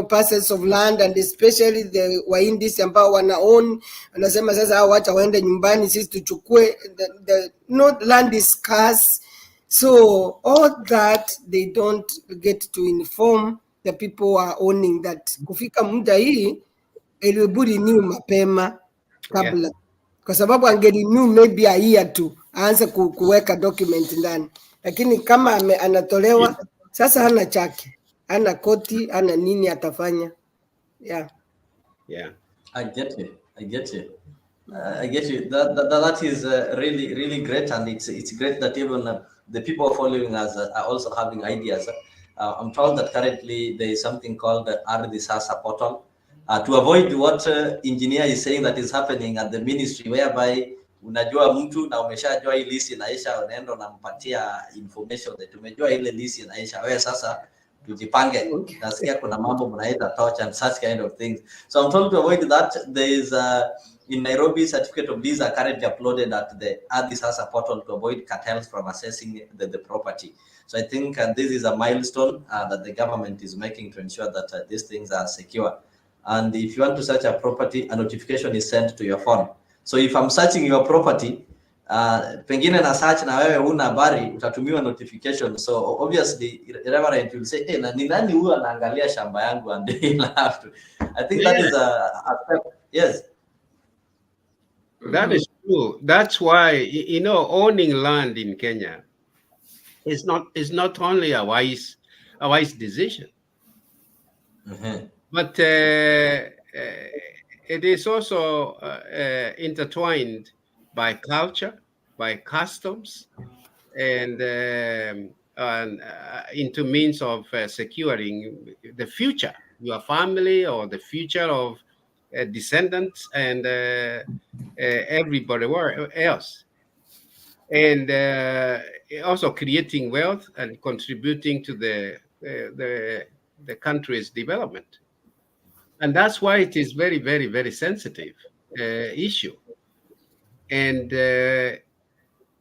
parcels of land, and especially the Wahindis ambao wanaown, wanasema sasa hao wacha waende nyumbani, sisi tuchukue. The land is scarce. So all that they don't get to inform the people who are owning that. Kufika muda hii ilibudi new mapema kabla, kwa sababu angeli new maybe a year tu aanze kuweka document ndani, lakini kama anatolewa sasa, hana chake, hana koti, hana nini atafanya. Yeah. I get you. I get you. That is really, really great, and it's great that even the people following us are also having ideas. I'm told that currently there is something called the Ardhi Sasa portal to avoid what engineer is saying that is happening at the ministry, whereby unajua mtu na umeshajua hii list inaisha, unaenda unampatia information that umejua ile list inaisha, wewe sasa tujipange. Nasikia kuna mambo mnaita touch and such kind of things. So I'm told to avoid that. There is in Nairobi, certificate of lease are currently uploaded at the Ardhi Sasa portal to avoid cartels from assessing the property. So I think this is a milestone that the government is making to ensure that these things are secure. And if you want to search a property, a notification is sent to your phone. So if I'm searching your property, pengine na search na wewe una habari, utatumiwa notification. So obviously Reverend will say, hey, ni nani huyu anaangalia shamba yangu, and they'll have to. I think that is a step. Yes. That is true. That's why, owning land in Kenya is not only a wise decision, but it is also intertwined by culture, by customs, and into means of securing the future, your family, or the future of descendants, and everybody else, and also creating wealth and contributing to the country's development. And that's why it is very, very, very sensitive issue. And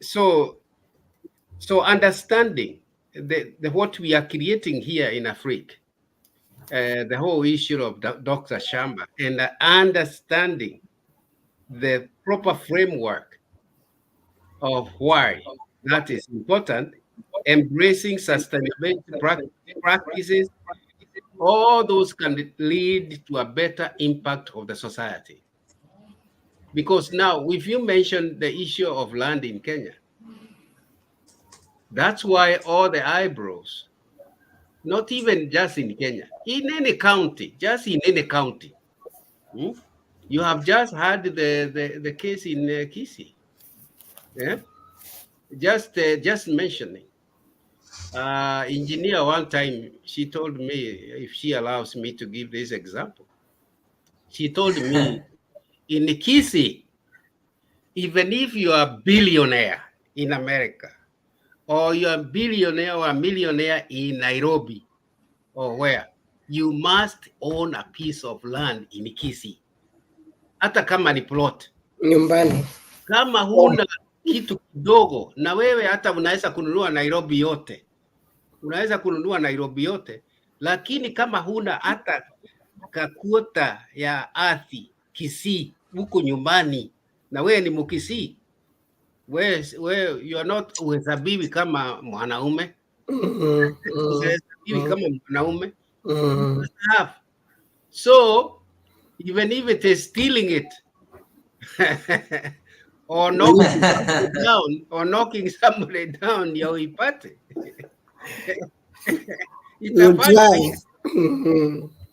so understanding what we are creating here in Africa, the whole issue of Dr. Shamba, and understanding the proper framework of why that is important, embracing sustainability practices, all those can lead to a better impact of the society. Because now, if you mention the issue of land in Kenya, that's why all the eyebrows, not even just in Kenya, in any county, just in any county. You have just had the case in Kisii. Yeah? Just mentioning. Engineer one time, she told me, if she allows me to give this example, she told me in Kisii, even if you are a billionaire in America, or you are a billionaire or a millionaire in Nairobi, or where, you must own a piece of land in Kisii, hata kama ni plot. Nyumbani. Kama huna kitu kidogo, na wewe hata unaweza kununua Nairobi yote, lakini kama huna hata kakuota ya ardhi Kisii huko nyumbani, na wewe ni Mkisii, wewe you are not uhesabiwi kama mwanaume. Uhesabiwi kama mwanaume. So even if it is stealing it or knocking somebody down, ya uipate.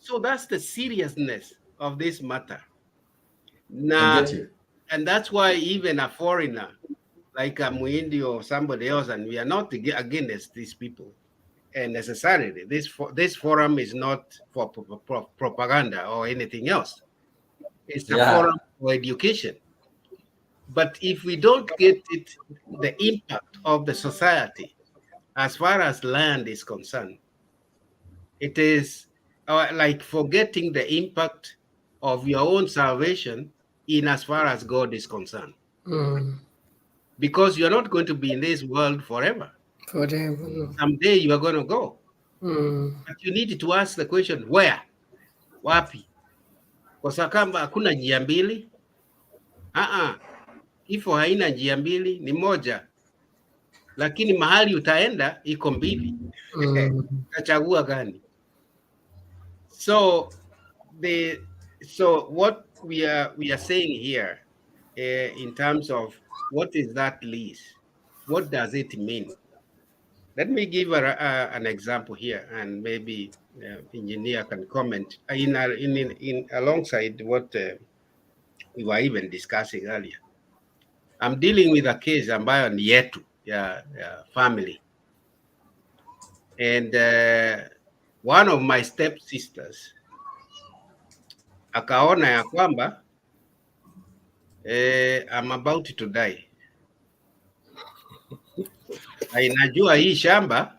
So that's the seriousness of this matter. Now, and that's why even a foreigner like a Muindi or somebody else, and we are not against these people, and necessarily this forum is not for propaganda or anything else. It's a forum for education. But if we don't get it, the impact of the society as far as land is concerned, it is like forgetting the impact of your own salvation in as far as God is concerned. Because you're not going to be in this world forever. Someday you are going to go. But you need to ask the question, where? Wapi? Kwa sababu hakuna njia mbili. Kifo haina njia mbili, ni moja. Lakini mahali utaenda iko mbili. Utachagua gani? So what we are saying here in terms of what is that lease? What does it mean? Let me give an example here, and maybe engineer can comment in alongside what we were even discussing earlier. I'm dealing with a case ambayo ni yetu ya family, and one of my stepsisters akaona ya kwamba I'm about to die. Inajua hii shamba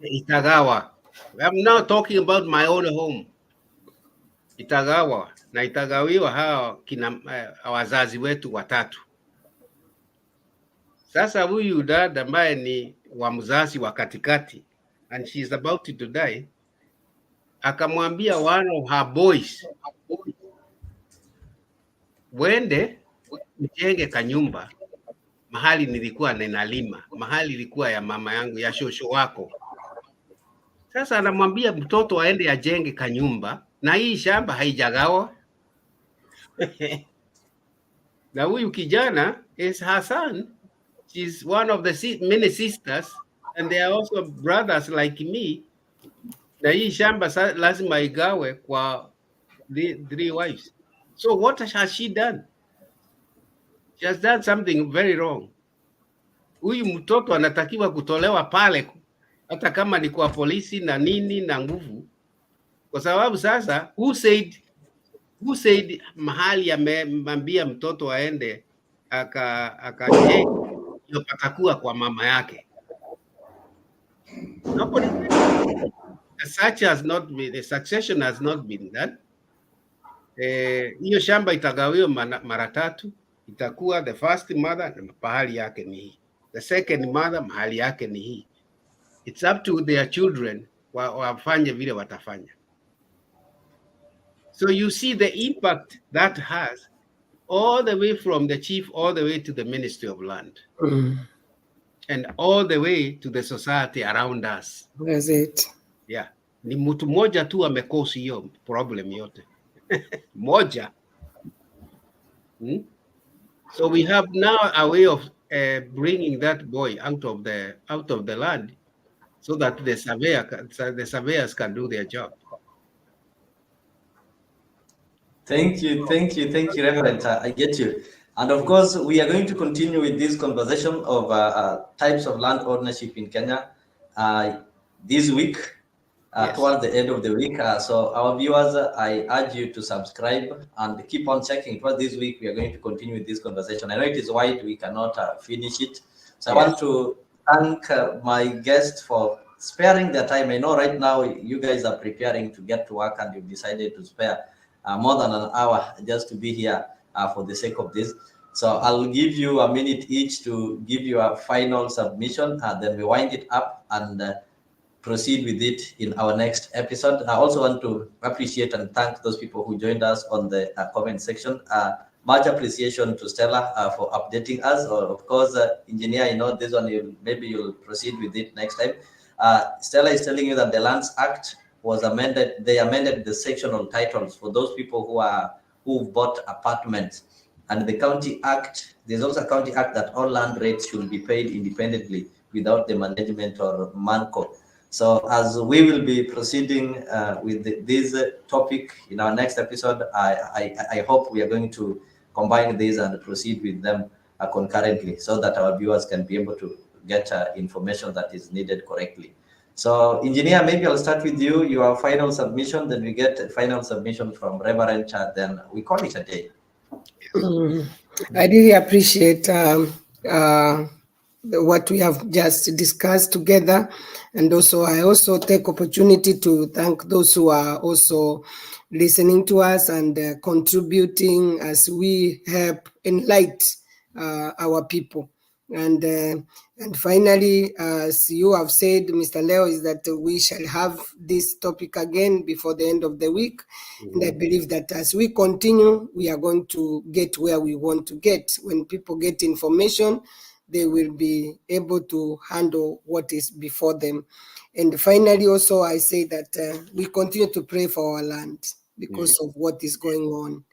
itagawa. I'm now talking about my own home. Itagawa na itagawiwa hao kina wazazi wetu watatu. Sasa huyu dada ambaye ni wa mzazi wa katikati, and she is about to die, akamwambia one of her boys, wende mjenge kanyumba mahali nilikuwa ninalima, mahali ilikuwa ya mama yangu, ya shosho wako. Sasa anamwambia mtoto aende ajenge kanyumba na hii shamba haijagawa. Na huyu kijana is her son. She's one of the many sisters, and they are also brothers like me. Na hii shamba lazima igawe kwa three wives. So what has she done? She has done something very wrong. Huyu mtoto anatakiwa kutolewa pale, hata kama ni kwa polisi na nini na nguvu, kwa sababu sasa who said mahali amemwambia mtoto aende akaje ndio patakuwa kwa mama yake. The succession has not been done. Hiyo shamba itagawiwa mara tatu. Itakuwa the first mother na mahali yake ni hii, the second mother mahali yake ni hii. It's up to their children wafanye vile watafanya. So you see the impact that has all the way from the chief all the way to the Ministry of Land. and all the way to the society around us. That's it. Yeah. Ni mtu moja tu amekosi hiyo problem yote. Moja. So we have now a way of bringing that boy out of the land, so that the surveyors can do their job. Thank you, Reverend. I get you. And of course, we are going to continue with this conversation of types of land ownership in Kenya this week, Yes. towards the end of the week. So our viewers, I urge you to subscribe and keep on checking. For this week, we are going to continue with this conversation. I know it is wide, we cannot finish it. So I want to thank my guests for sparing their time. I know right now you guys are preparing to get to work, and you've decided to spare more than an hour just to be here for the sake of this. So I'll give you a minute each to give your final submission, and then we wind it up and proceed with it in our next episode. I also want to appreciate and thank those people who joined us on the comment section. Much appreciation to Stella for updating us. Of course, engineer, you know, this one, maybe you'll proceed with it next time. Stella is telling you that the Lands Act was amended. They amended the sectional titles for those people who bought apartments. And the County Act, there's also a County Act that all land rates should be paid independently without the management or MANCO. So as we will be proceeding with this topic in our next episode, I hope we are going to combine these and proceed with them concurrently, so that our viewers can be able to get information that is needed correctly. So engineer, maybe I'll start with you, your final submission, then we get a final submission from Reverend, then we call it a day. I really appreciate what we have just discussed together. And also, I also take opportunity to thank those who are also listening to us and contributing as we help enlighten our people. And finally, as you have said, Mr. Leo, is that we shall have this topic again before the end of the week. And I believe that as we continue, we are going to get where we want to get. When people get information, they will be able to handle what is before them. And finally, also, I say that we continue to pray for our land because of what is going on.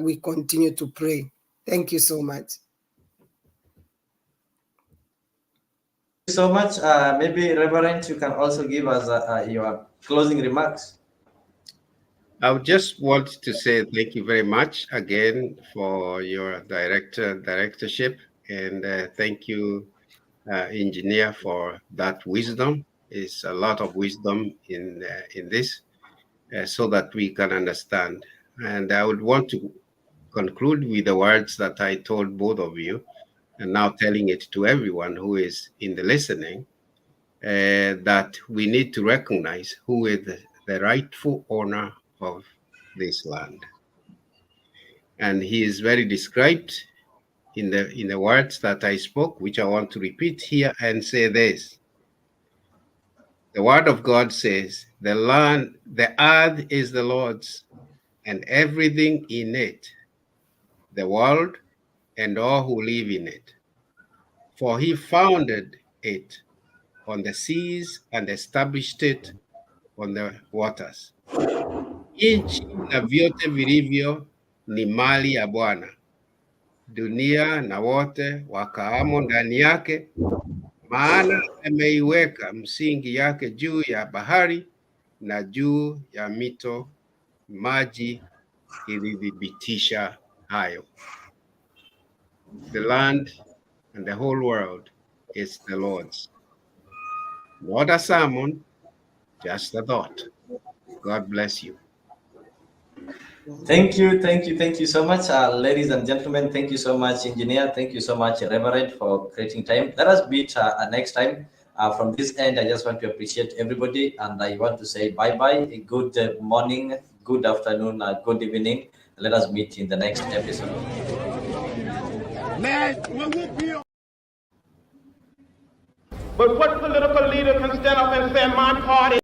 We continue to pray. Thank you so much. Thank you so much. Maybe Reverend, you can also give us your closing remarks. I would just want to say thank you very much again for your directorship, and thank you, engineer, for that wisdom. It's a lot of wisdom in this, so that we can understand. And I would want to conclude with the words that I told both of you, and now telling it to everyone who is in the listening, that we need to recognize who is the rightful owner of this land. And he is very described in the words that I spoke, which I want to repeat here and say this. The word of God says, the earth is the Lord's, and everything in it, the world and all who live in it. For he founded it on the seas and established it on the waters. Nchi na vyote vilivyo ni mali ya Bwana, dunia na wote wakaamo ndani yake, maana ameiweka msingi yake juu ya bahari na juu ya mito, maji ilithibitisha hayo. The land and the whole world is the Lord's. Not a sermon, just a thought. God bless you. Thank you so much, ladies and gentlemen. Thank you so much, engineer. Thank you so much, Reverend, for creating time. Let us meet next time. From this end, I just want to appreciate everybody, and I want to say bye-bye. Good morning, good afternoon, good evening. Let us meet in the next episode. But what political leader can stand up and say, my party